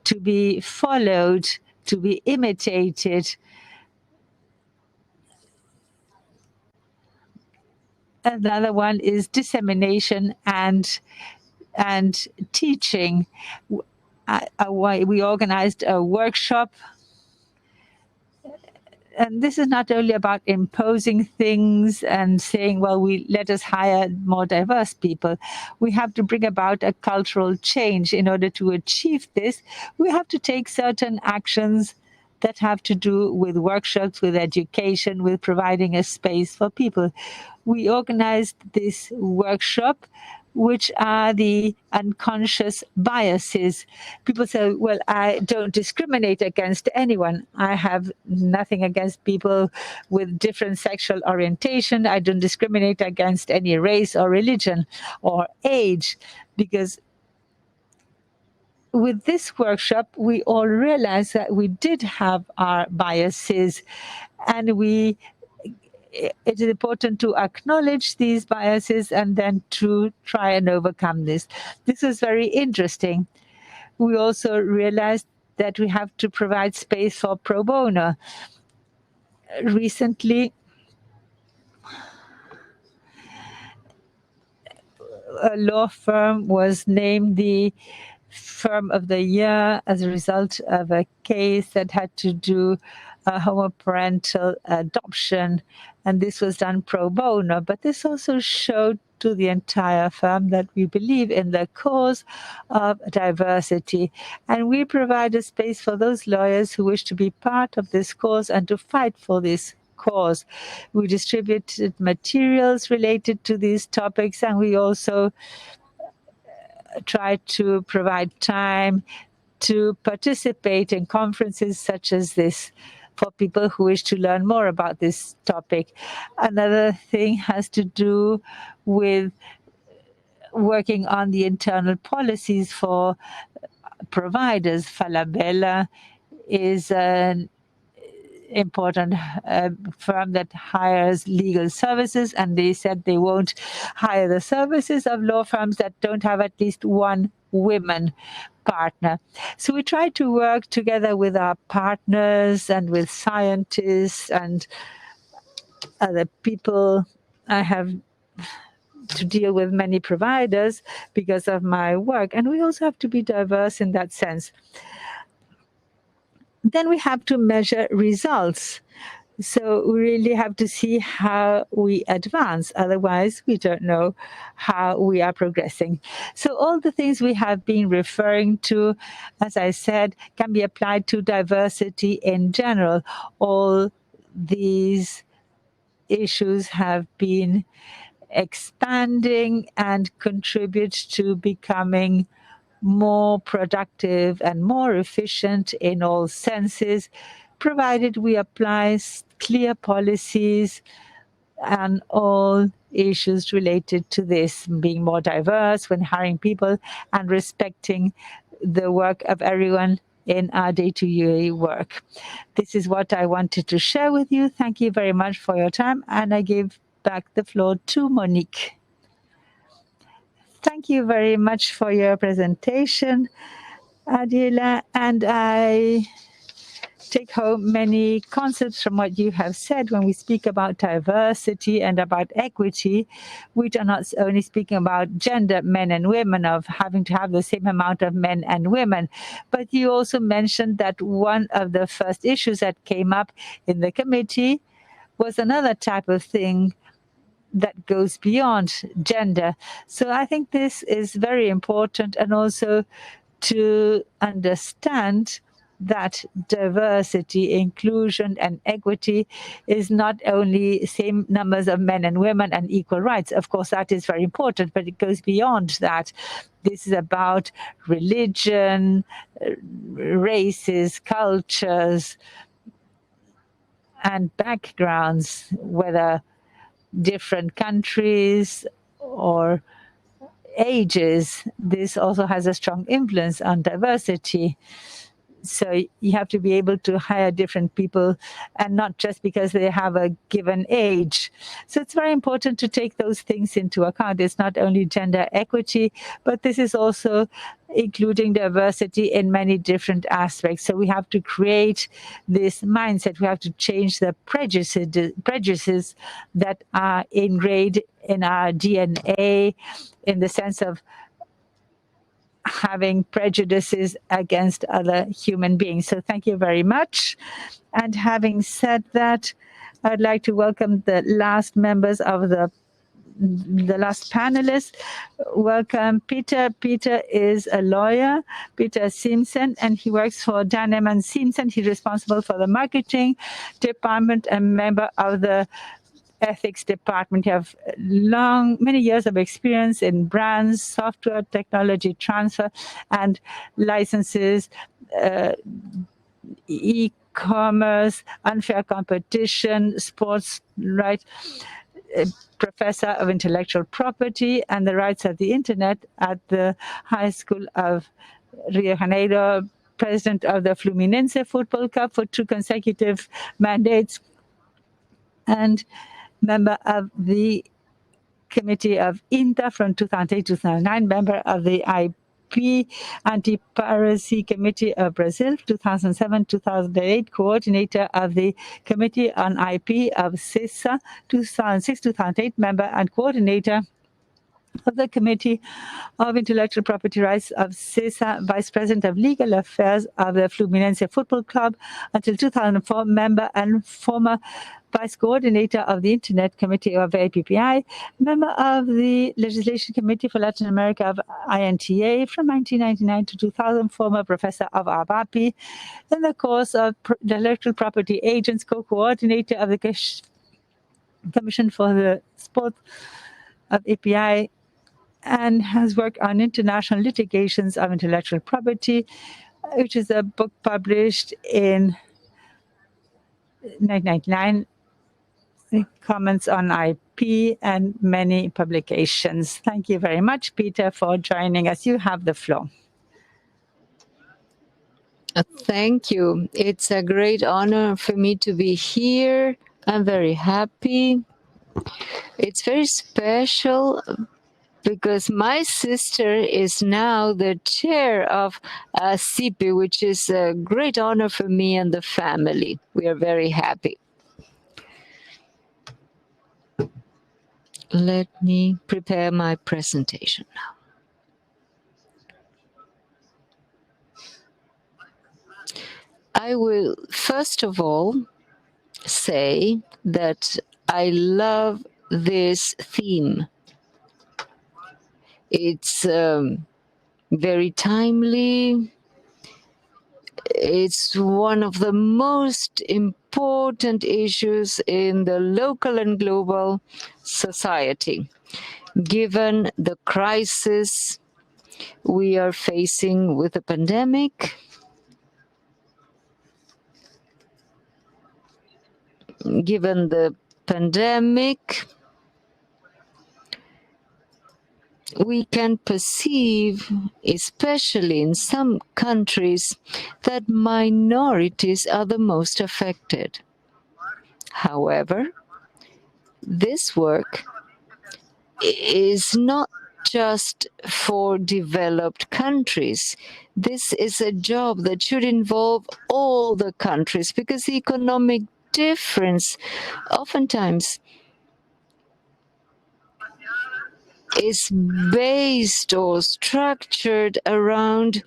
to be followed, to be imitated. Another one is dissemination and teaching. We organized a workshop. And this is not only about imposing things and saying, well, let us hire more diverse people. We have to bring about a cultural change. In order to achieve this, we have to take certain actions that have to do with workshops, with education, with providing a space for people. We organized this workshop, which are the unconscious biases. People say, well, I don't discriminate against anyone. I have nothing against people with different sexual orientation. I don't discriminate against any race or religion or age, because with this workshop, we all realized that we did have our biases, and it is important to acknowledge these biases and then to try and overcome this. This is very interesting. We also realized that we have to provide space for pro bono. Recently, a law firm was named the Firm of the Year as a result of a case that had to do homoparental adoption, and this was done pro bono. But this also showed to the entire firm that we believe in the cause of diversity, and we provide a space for those lawyers who wish to be part of this cause and to fight for this cause. We distributed materials related to these topics, and we also try to provide time to participate in conferences such as this for people who wish to learn more about this topic. Another thing has to do with working on the internal policies for providers. Falabella is an important firm that hires legal services, and they said they won't hire the services of law firms that don't have at least one women partner. So we try to work together with our partners and with scientists and other people. I have to deal with many providers because of my work, and we also have to be diverse in that sense. Then we have to measure results. So we really have to see how we advance. Otherwise, we don't know how we are progressing. So all the things we have been referring to, as I said, can be applied to diversity in general. All these issues have been expanding and contribute to becoming more productive and more efficient in all senses, provided we apply clear policies and all issues related to this, being more diverse when hiring people and respecting the work of everyone in our day-to-day work. This is what I wanted to share with you. Thank you very much for your time, and I give back the floor to Monique. Thank you very much for your presentation, Ariela, and I take home many concepts from what you have said. When we speak about diversity and about equity, we are not only speaking about gender, men and women, of having to have the same amount of men and women, but you also mentioned that one of the first issues that came up in the committee was another type of thing that goes beyond gender. So I think this is very important, and also to understand that diversity, inclusion, and equity is not only same numbers of men and women and equal rights. Of course, that is very important, but it goes beyond that. This is about religion, races, cultures, and backgrounds, whether different countries or ages. This also has a strong influence on diversity. So you have to be able to hire different people, and not just because they have a given age. So it's very important to take those things into account. It's not only gender equity, but this is also including diversity in many different aspects. So we have to create this mindset. We have to change the prejudices that are ingrained in our DNA, in the sense of having prejudices against other human beings. So thank you very much. And having said that, I'd like to welcome the last members of the last panelists. Welcome Peter. Peter is a lawyer, Peter Siemsen, and he works for Dannemann Siemsen. He's responsible for the marketing department and member of the ethics department. You have many years of experience in brands, software, technology transfer, and licenses, e-commerce, unfair competition, sports rights, professor of intellectual property and the rights of the internet at the High School of Rio de Janeiro, president of the Fluminense Football Club for 2 consecutive mandates, and member of the Committee of INTA from 2008 to 2009, member of the IP Anti-Piracy Committee of Brazil, 2007-2008, coordinator of the Committee on IP of CISA, 2006-2008, member and coordinator of the Committee of Intellectual Property Rights of CISA, Vice President of Legal Affairs of the Fluminense Football Club until 2004, member and former Vice Coordinator of the Internet Committee of APPI, member of the Legislation Committee for Latin America of INTA from 1999 to 2000, former Professor of ABAPI, in the course of the Intellectual Property Agents, co-coordinator of the Commission for the Sport of API, and has worked on international litigations of intellectual property, which is a book published in 1999, comments on IP, and many publications. Thank you very much, Peter, for joining us. You have the floor. Thank you. It's a great honor for me to be here. I'm very happy. It's very special because my sister is now the chair of CIPI, which is a great honor for me and the family. We are very happy. Let me prepare my presentation now. I will first of all say that I love this theme. It's very timely. It's one of the most important issues in the local and global society. Given the crisis we are facing with the pandemic, given the pandemic, we can perceive, especially in some countries, that minorities are the most affected. However, this work is not just for developed countries. This is a job that should involve all the countries because the economic difference oftentimes is based or structured around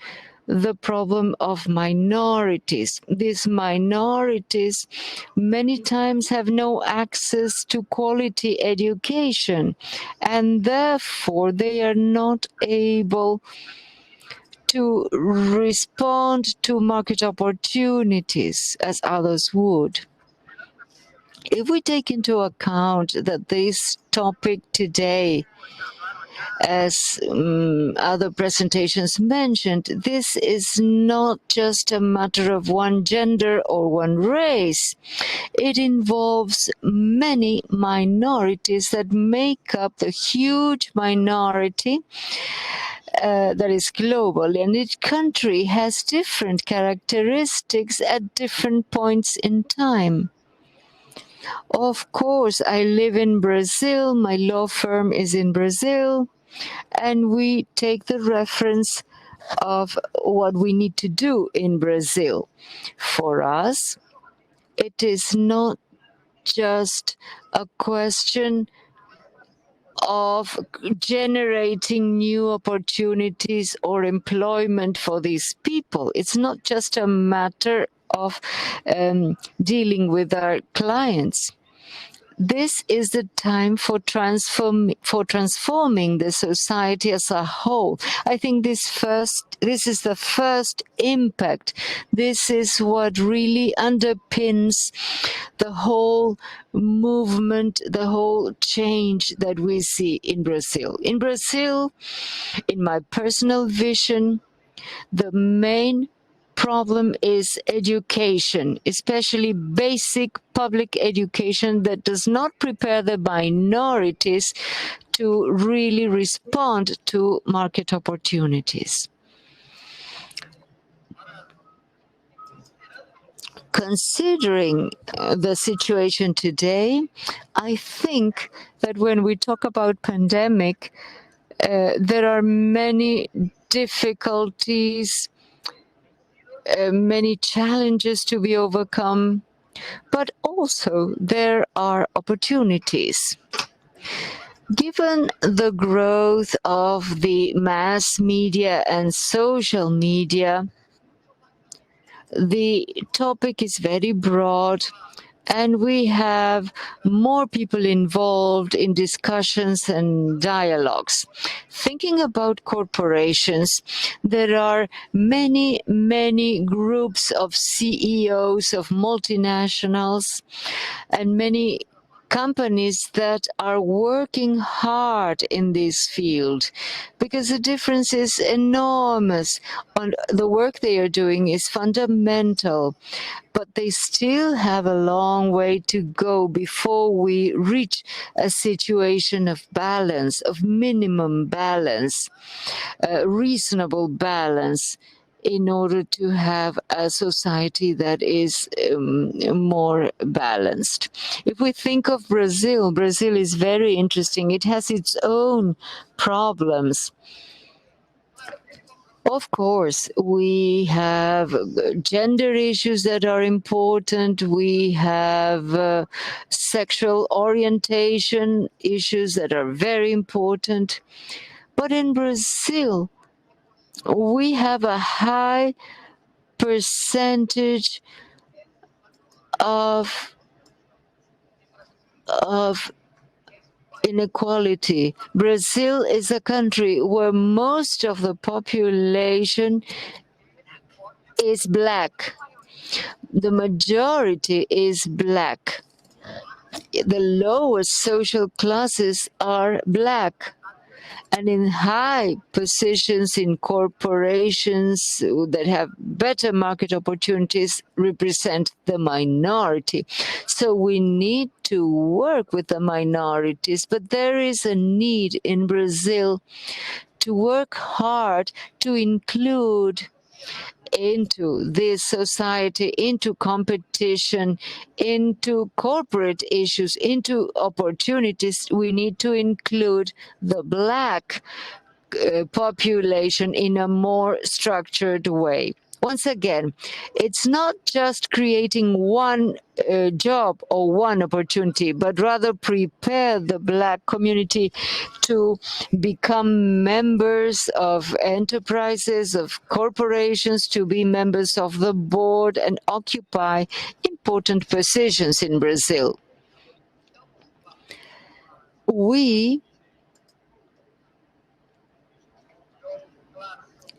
the problem of minorities. These minorities many times have no access to quality education, and therefore they are not able to respond to market opportunities as others would. If we take into account that this topic today, as other presentations mentioned, this is not just a matter of one gender or one race. It involves many minorities that make up the huge minority that is global, and each country has different characteristics at different points in time. Of course, I live in Brazil, my law firm is in Brazil, and we take the reference of what we need to do in Brazil. For us, it is not just a question of generating new opportunities or employment for these people. It's not just a matter of dealing with our clients. This is the time for transforming the society as a whole. I think this is the first impact. This is what really underpins the whole movement, the whole change that we see in Brazil. In Brazil, in my personal vision, the main problem is education, especially basic public education that does not prepare the minorities to really respond to market opportunities. Considering the situation today, I think that when we talk about pandemic, there are many difficulties, many challenges to be overcome, but also there are opportunities. Given the growth of the mass media and social media, the topic is very broad, and we have more people involved in discussions and dialogues. Thinking about corporations, there are many, many groups of CEOs of multinationals and many companies that are working hard in this field because the difference is enormous. The work they are doing is fundamental, but they still have a long way to go before we reach a situation of balance, of minimum balance, reasonable balance in order to have a society that is more balanced. If we think of Brazil, Brazil is very interesting. It has its own problems. Of course, we have gender issues that are important. We have sexual orientation issues that are very important. But in Brazil, we have a high percentage of inequality. Brazil is a country where most of the population is black. The majority is black. The lowest social classes are black. And in high positions in corporations that have better market opportunities represent the minority. So we need to work with the minorities, but there is a need in Brazil to work hard to include into this society, into competition, into corporate issues, into opportunities. We need to include the black population in a more structured way. Once again, it's not just creating one job or one opportunity, but rather prepare the black community to become members of enterprises, of corporations, to be members of the board and occupy important positions in Brazil.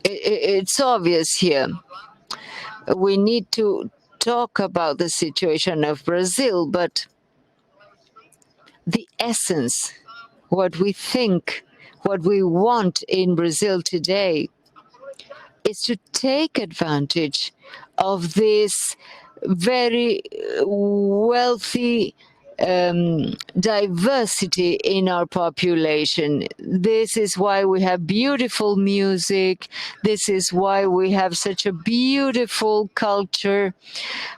It's obvious here. We need to talk about the situation of Brazil, but the essence, what we think, what we want in Brazil today is to take advantage of this very wealthy diversity in our population. This is why we have beautiful music. This is why we have such a beautiful culture.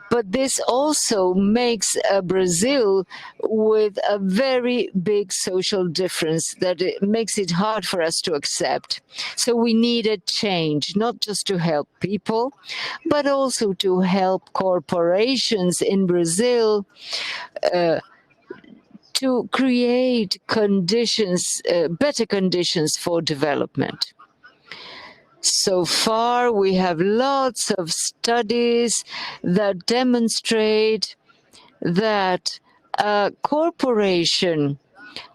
But this also makes Brazil with a very big social difference that it makes it hard for us to accept. So we need a change, not just to help people, but also to help corporations in Brazil to create conditions, better conditions for development. So far, we have lots of studies that demonstrate that a corporation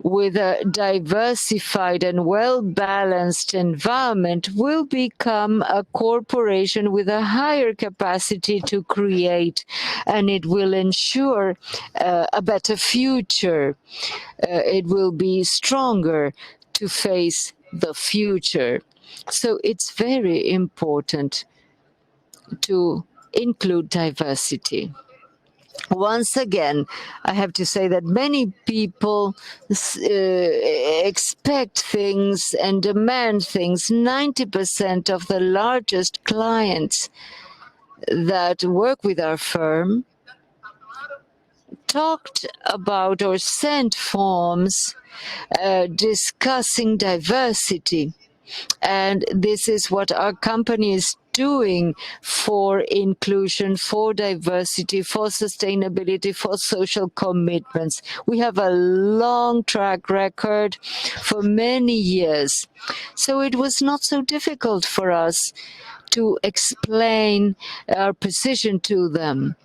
with a diversified and well-balanced environment will become a corporation with a higher capacity to create, and it will ensure a better future. It will be stronger to face the future. So it's very important to include diversity. Once again, I have to say that many people expect things and demand things. 90% of the largest clients that work with our firm talked about or sent forms discussing diversity. And this is what our company is doing for inclusion, for diversity, for sustainability, for social commitments. We have a long track record for many years. So it was not so difficult for us to explain our position to them.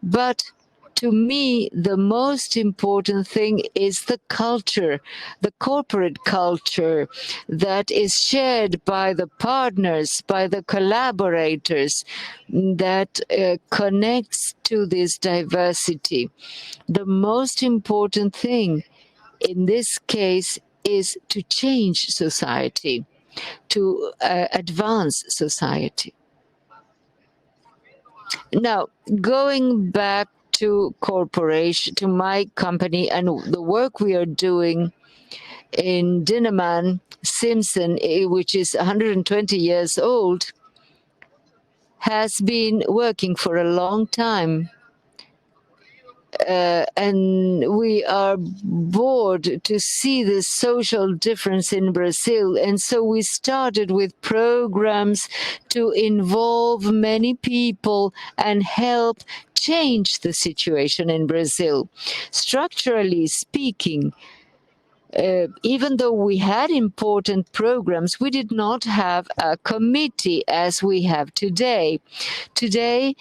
But to me, the most important thing is the culture, the corporate culture that is shared by the partners, by the collaborators, that connects to this diversity. The most important thing in this case is to change society, to advance society. Now, going back to corporation, to my company and the work we are doing in Dannemann, Siemsen, which is 120 years old, has been working for a long time. And we are bored to see the social difference in Brazil. And so we started with programs to involve many people and help change the situation in Brazil. Structurally speaking, even though we had important programs, we did not have a committee as we have today. Today,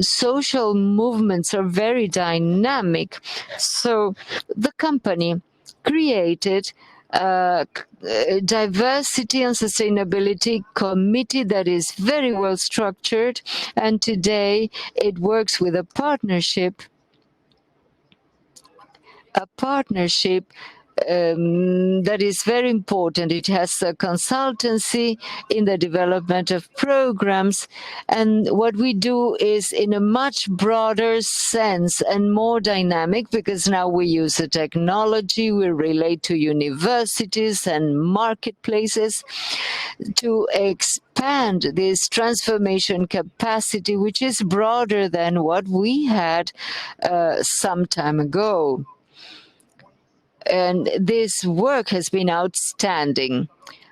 social movements are very dynamic. So the company created a diversity and sustainability committee that is very well structured, and today it works with a partnership that is very important. It has a consultancy in the development of programs, and what we do is in a much broader sense and more dynamic, because now we use the technology, we relate to universities and marketplaces to expand this transformation capacity, which is broader than what we had some time ago. And this work has been outstanding,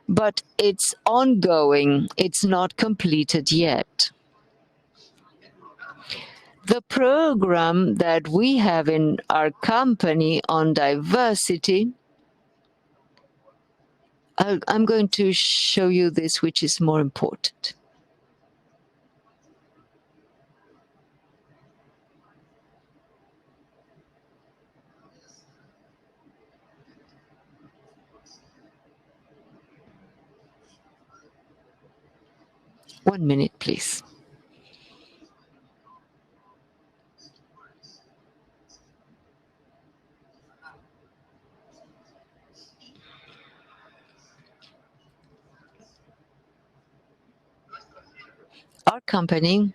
but it's ongoing. It's not completed yet. The program that we have in our company on diversity, I'm going to show you this, which is more important. One minute, please. Our company,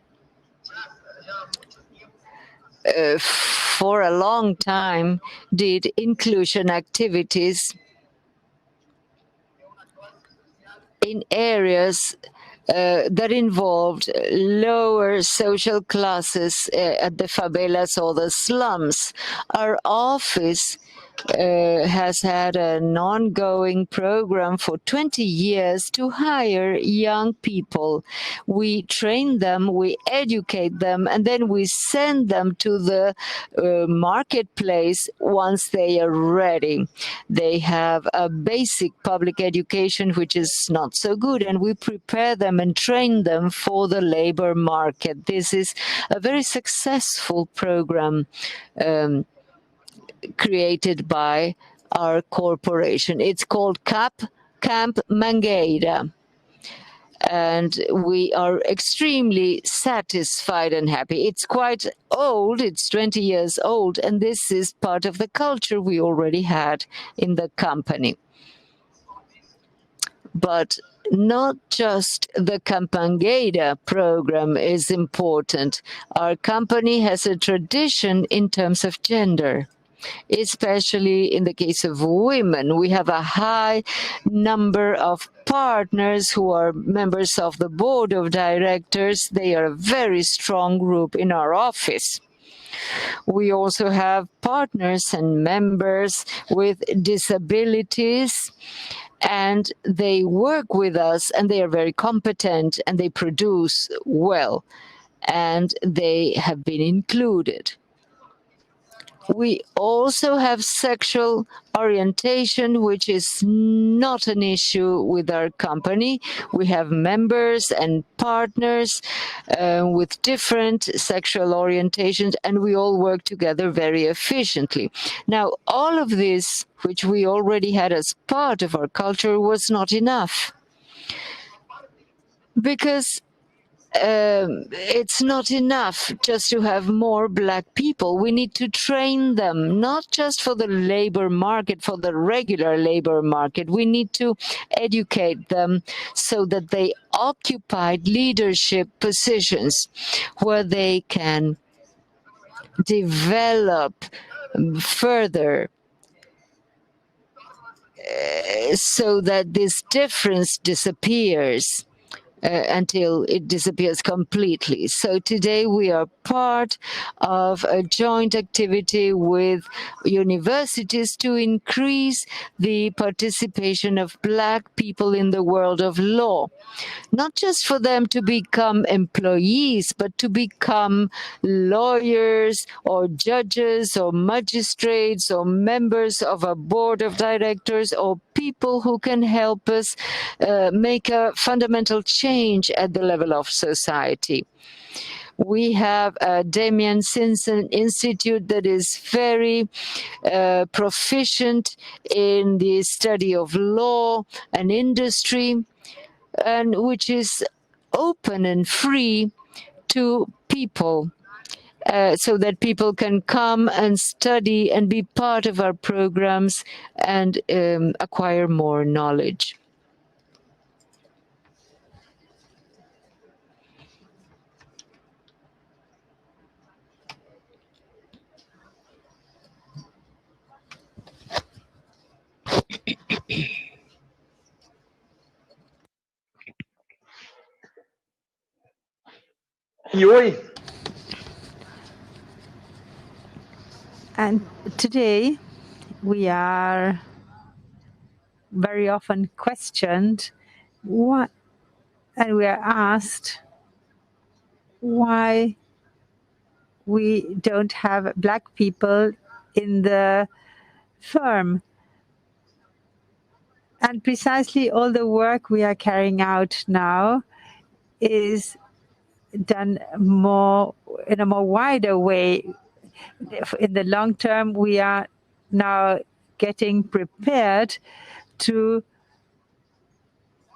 for a long time, did inclusion activities in areas that involved lower social classes at the favelas or the slums. Our office has had an ongoing program for 20 years to hire young people. We train them, we educate them, and then we send them to the marketplace once they are ready. They have a basic public education, which is not so good, and we prepare them and train them for the labor market. This is a very successful program created by our corporation. It's called Camp Mangueira. And we are extremely satisfied and happy. It's quite old, it's 20 years old, and this is part of the culture we already had in the company. But not just the Campangueira program is important. Our company has a tradition in terms of gender, especially in the case of women. We have a high number of partners who are members of the board of directors. They are a very strong group in our office. We also have partners and members with disabilities, and they work with us, and they are very competent, and they produce well, and they have been included. We also have sexual orientation, which is not an issue with our company. We have members and partners with different sexual orientations, and we all work together very efficiently. Now, all of this, which we already had as part of our culture, was not enough, because it's not enough just to have more Black people. We need to train them, not just for the labor market, for the regular labor market. We need to educate them so that they occupy leadership positions where they can develop further, so that this difference disappears. until it disappears completely. So today we are part of a joint activity with universities to increase the participation of Black people in the world of law. Not just for them to become employees, but to become lawyers or judges or magistrates or members of a board of directors or people who can help us make a fundamental change at the level of society. We have a Damien Simpson Institute that is very proficient in the study of law and industry, and which is open and free to people, so that people can come and study and be part of our programs and acquire more knowledge. And today we are very often questioned what, and we are asked why we don't have Black people in the firm. And precisely all the work we are carrying out now is done more in a more wider way. In the long term, we are now getting prepared to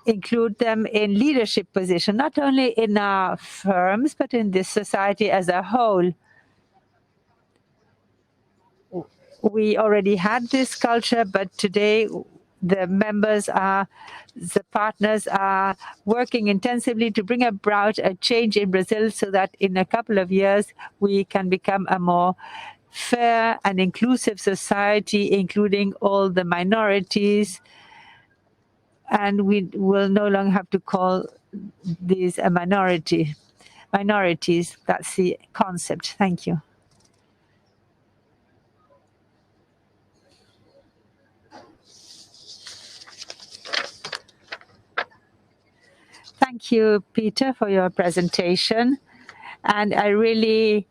include them in leadership position, not only in our firms, but in this society as a whole. We already had this culture, but today the partners are working intensively to bring about a change in Brazil so that in a couple of years we can become a more fair and inclusive society, including all the minorities. And we will no longer have to call these a minorities. That's the concept. Thank you. Thank you, Peter, for your presentation. And I really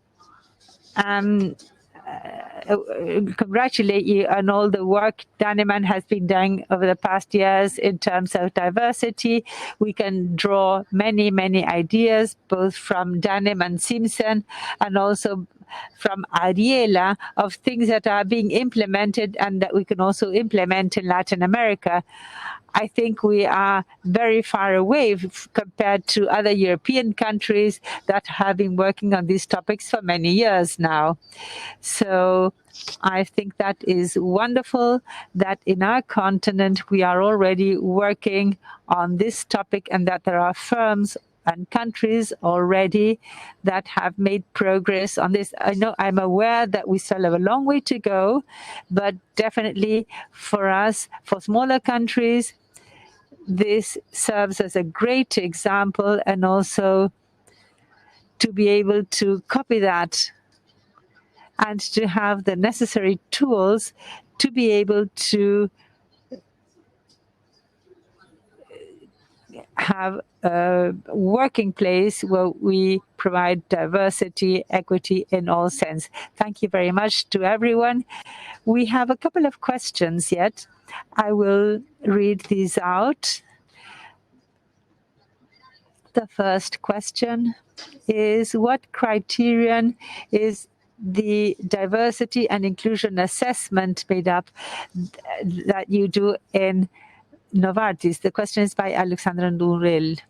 congratulate you on all the work Dannemann has been doing over the past years in terms of diversity. We can draw many, many ideas, both from Dannemann Siemsen and also from Ariela, of things that are being implemented and that we can also implement in Latin America. I think we are very far away compared to other European countries that have been working on these topics for many years now. So I think that is wonderful that in our continent we are already working on this topic and that there are firms and countries already that have made progress on this. I'm aware that we still have a long way to go, but definitely for us, for smaller countries, this serves as a great example, and also to be able to copy that and to have the necessary tools to be able to have a working place where we provide diversity, equity in all sense. Thank you very much to everyone. We have a couple of questions yet. I will read these out. The first question is, what criterion is the diversity and inclusion assessment made up that you do in Novartis? The question is by Alexandra Durel.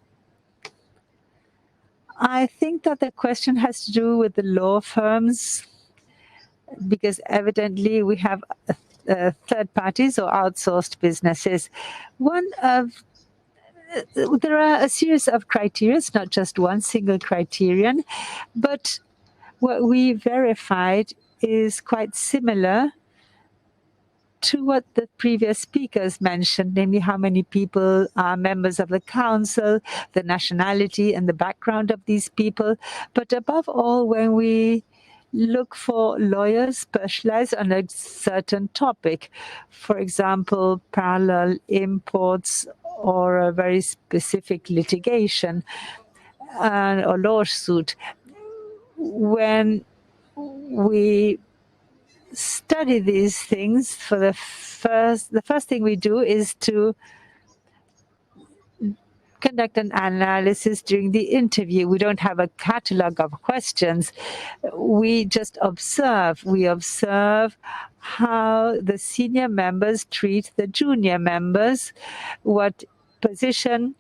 I think that the question has to do with the law firms, because evidently we have third parties or outsourced businesses. There are a series of criteria, it's not just one single criterion, but what we verified is quite similar to what the previous speakers mentioned, namely how many people are members of the council, the nationality and the background of these people. But above all, when we look for lawyers specialized on a certain topic, for example, parallel imports or a very specific litigation or lawsuit, when we study these things, the first thing we do is to conduct an analysis during the interview. We don't have a catalog of questions. We just observe. We observe how the senior members treat the junior members, what position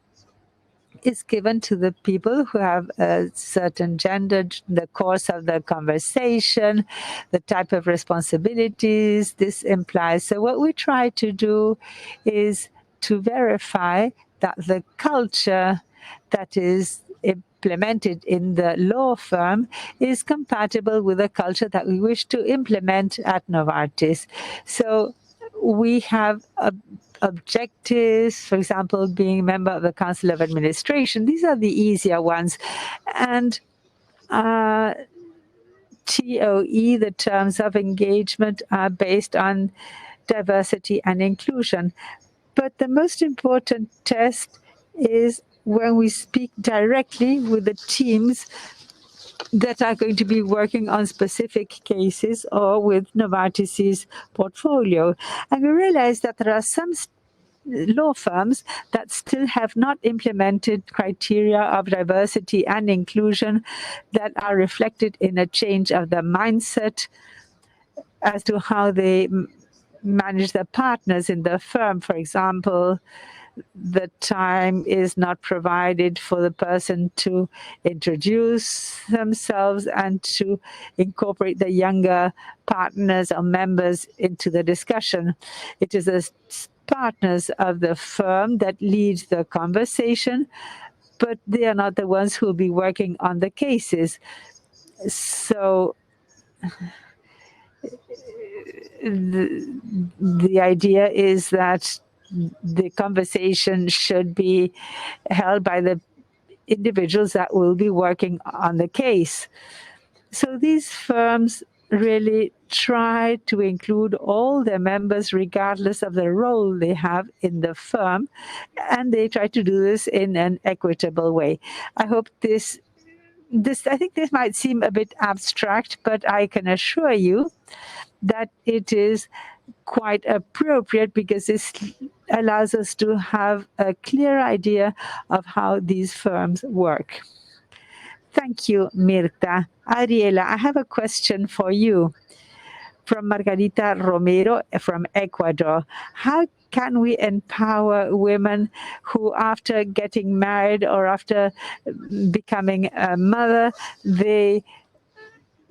is given to the people who have a certain gender in the course of the conversation, the type of responsibilities this implies. So what we try to do is to verify that the culture that is implemented in the law firm is compatible with the culture that we wish to implement at Novartis. So we have objectives, for example, being a member of the Council of Administration. These are the easier ones. And TOE, the terms of engagement, are based on diversity and inclusion. But the most important test is when we speak directly with the teams that are going to be working on specific cases or with Novartis's portfolio. And we realize that there are some law firms that still have not implemented criteria of diversity and inclusion that are reflected in a change of the mindset as to how they manage their partners in the firm. For example, the time is not provided for the person to introduce themselves and to incorporate the younger partners or members into the discussion. It is the partners of the firm that lead the conversation, but they are not the ones who will be working on the cases. So the idea is that the conversation should be held by the individuals that will be working on the case. So these firms really try to include all their members regardless of the role they have in the firm, and they try to do this in an equitable way. I hope I think this might seem a bit abstract, but I can assure you that it is quite appropriate because this allows us to have a clear idea of how these firms work. Thank you, Myrtha. Ariela, I have a question for you from Margarita Romero from Ecuador. How can we empower women who, after getting married or after becoming a mother, they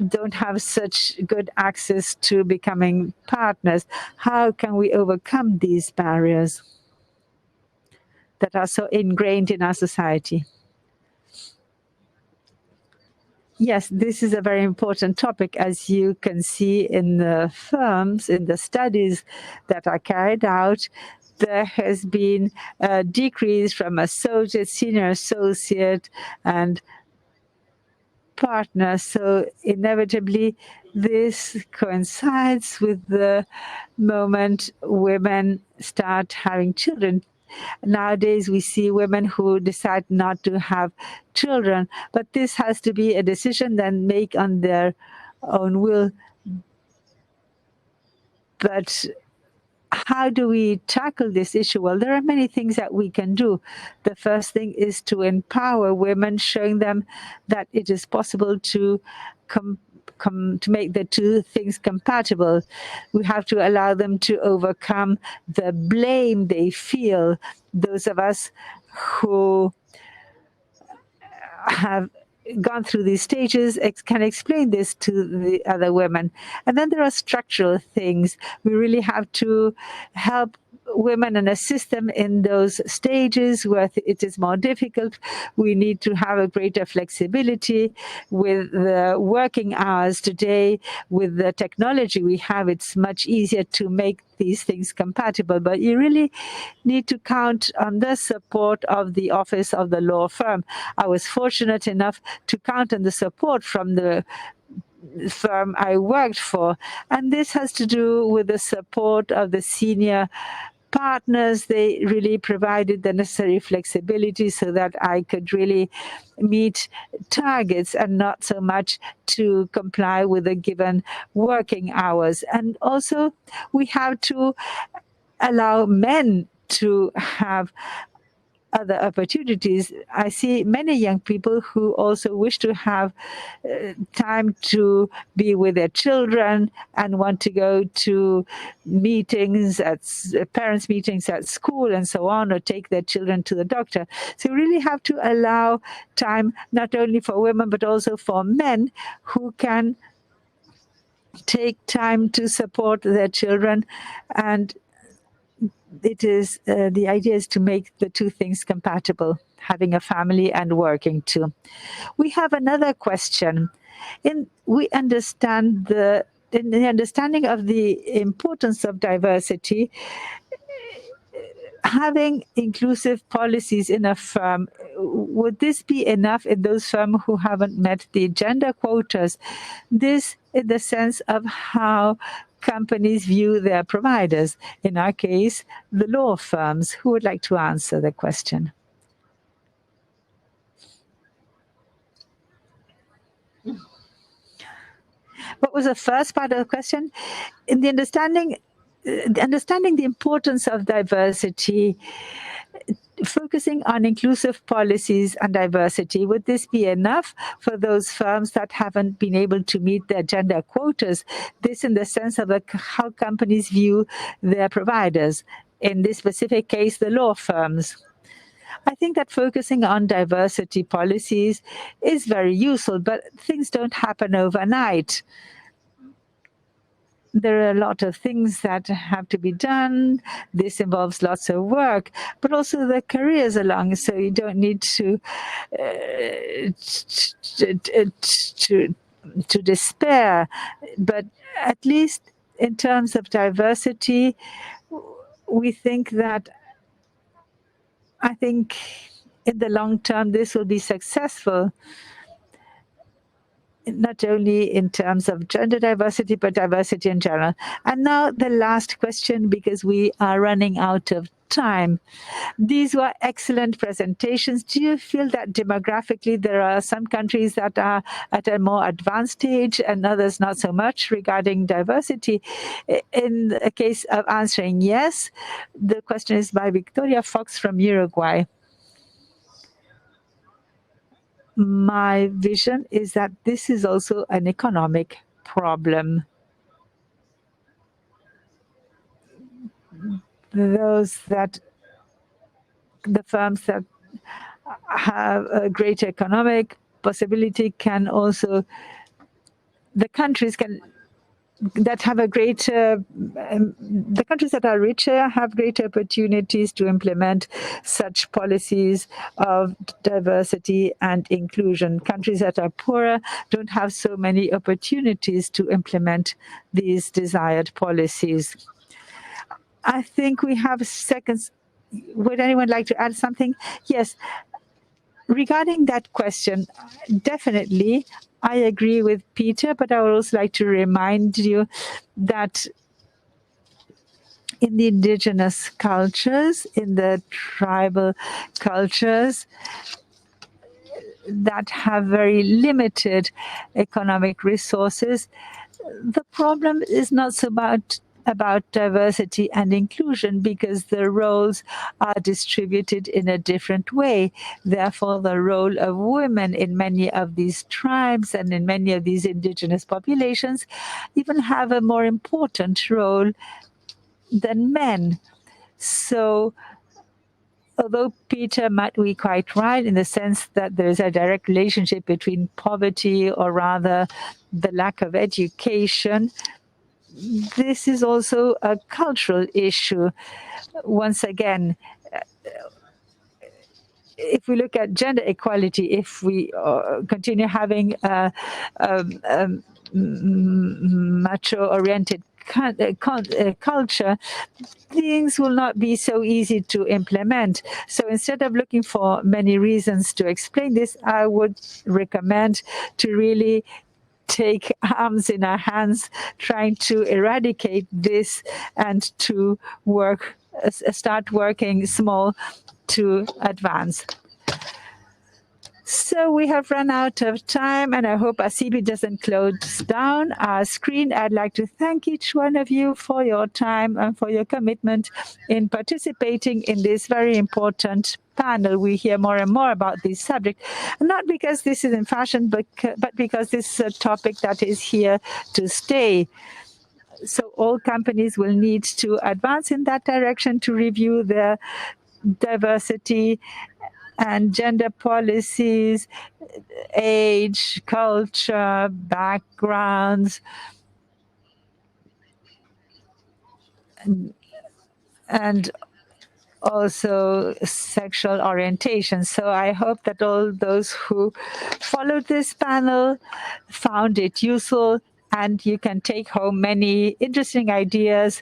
don't have such good access to becoming partners? How can we overcome these barriers that are so ingrained in our society? Yes, this is a very important topic. As you can see in the firms, in the studies that are carried out, there has been a decrease from associate, senior associate, and partner. So inevitably, this coincides with the moment women start having children. Nowadays, we see women who decide not to have children, but this has to be a decision they make on their own will. But how do we tackle this issue? Well, there are many things that we can do. The first thing is to empower women, showing them that it is possible to to make the two things compatible. We have to allow them to overcome the blame they feel. Those of us who have gone through these stages can explain this to the other women. And then there are structural things. We really have to help women and assist them in those stages where it is more difficult. We need to have a greater flexibility with the working hours today. With the technology we have, it's much easier to make these things compatible, but you really need to count on the support of the office of the law firm. I was fortunate enough to count on the support from the firm I worked for, and this has to do with the support of the senior partners. They really provided the necessary flexibility so that I could really meet targets and not so much to comply with the given working hours. And also we have to allow men to have other opportunities. I see many young people who also wish to have time to be with their children and want to go to meetings at parents' meetings at school and so on, or take their children to the doctor. So we really have to allow time not only for women but also for men who can take time to support their children. And it is the idea is to make the two things compatible, having a family and working too. We have another question. We understand in the understanding of the importance of diversity, having inclusive policies in a firm, would this be enough in those firms who haven't met the gender quotas? This in the sense of how companies view their providers. In our case, the law firms. Who would like to answer the question? What was the first part of the question? In the understanding the importance of diversity, focusing on inclusive policies and diversity, would this be enough for those firms that haven't been able to meet their gender quotas? This in the sense of how companies view their providers. In this specific case, the law firms. I think that focusing on diversity policies is very useful, but things don't happen overnight. There are a lot of things that have to be done. This involves lots of work, but also the careers along. So you don't need to despair. But at least in terms of diversity, we think that I think in the long term this will be successful, not only in terms of gender diversity, but diversity in general. And now the last question, because we are running out of time. These were excellent presentations. Do you feel that demographically there are some countries that are at a more advanced stage and others not so much regarding diversity? In the case of answering yes, the question is by Victoria Fox from Uruguay. My vision is that this is also an economic problem. The firms that have a greater economic possibility can also, the countries that have a greater, the countries that are richer have greater opportunities to implement such policies of diversity and inclusion. Countries that are poorer don't have so many opportunities to implement these desired policies. I think we have seconds. Would anyone like to add something? Yes. Regarding that question, definitely, I agree with Peter, but I would also like to remind you that in the indigenous cultures, in the tribal cultures that have very limited economic resources, the problem is not so about diversity and inclusion, because the roles are distributed in a different way. Therefore, the role of women in many of these tribes and in many of these indigenous populations even have a more important role than men. So although Peter might be quite right in the sense that there is a direct relationship between poverty, or rather the lack of education, this is also a cultural issue. Once again, if we look at gender equality, if we continue having a macho-oriented culture, things will not be so easy to implement. So instead of looking for many reasons to explain this, I would recommend to really take arms in our hands, trying to eradicate this and to start working small to advance. So we have run out of time, and I hope ACB doesn't close down our screen. I'd like to thank each one of you for your time and for your commitment in participating in this very important panel. We hear more and more about this subject, not because this is in fashion, but because this is a topic that is here to stay. So all companies will need to advance in that direction to review their diversity and gender policies, age, culture, backgrounds, and also sexual orientation. So I hope that all those who followed this panel found it useful, and you can take home many interesting ideas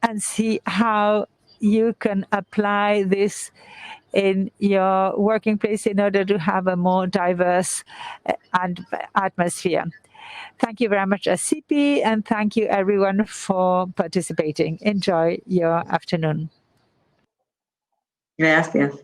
and see how you can apply this in your working place in order to have a more diverse atmosphere. Thank you very much, ACP, and thank you everyone for participating. Enjoy your afternoon. Gracias.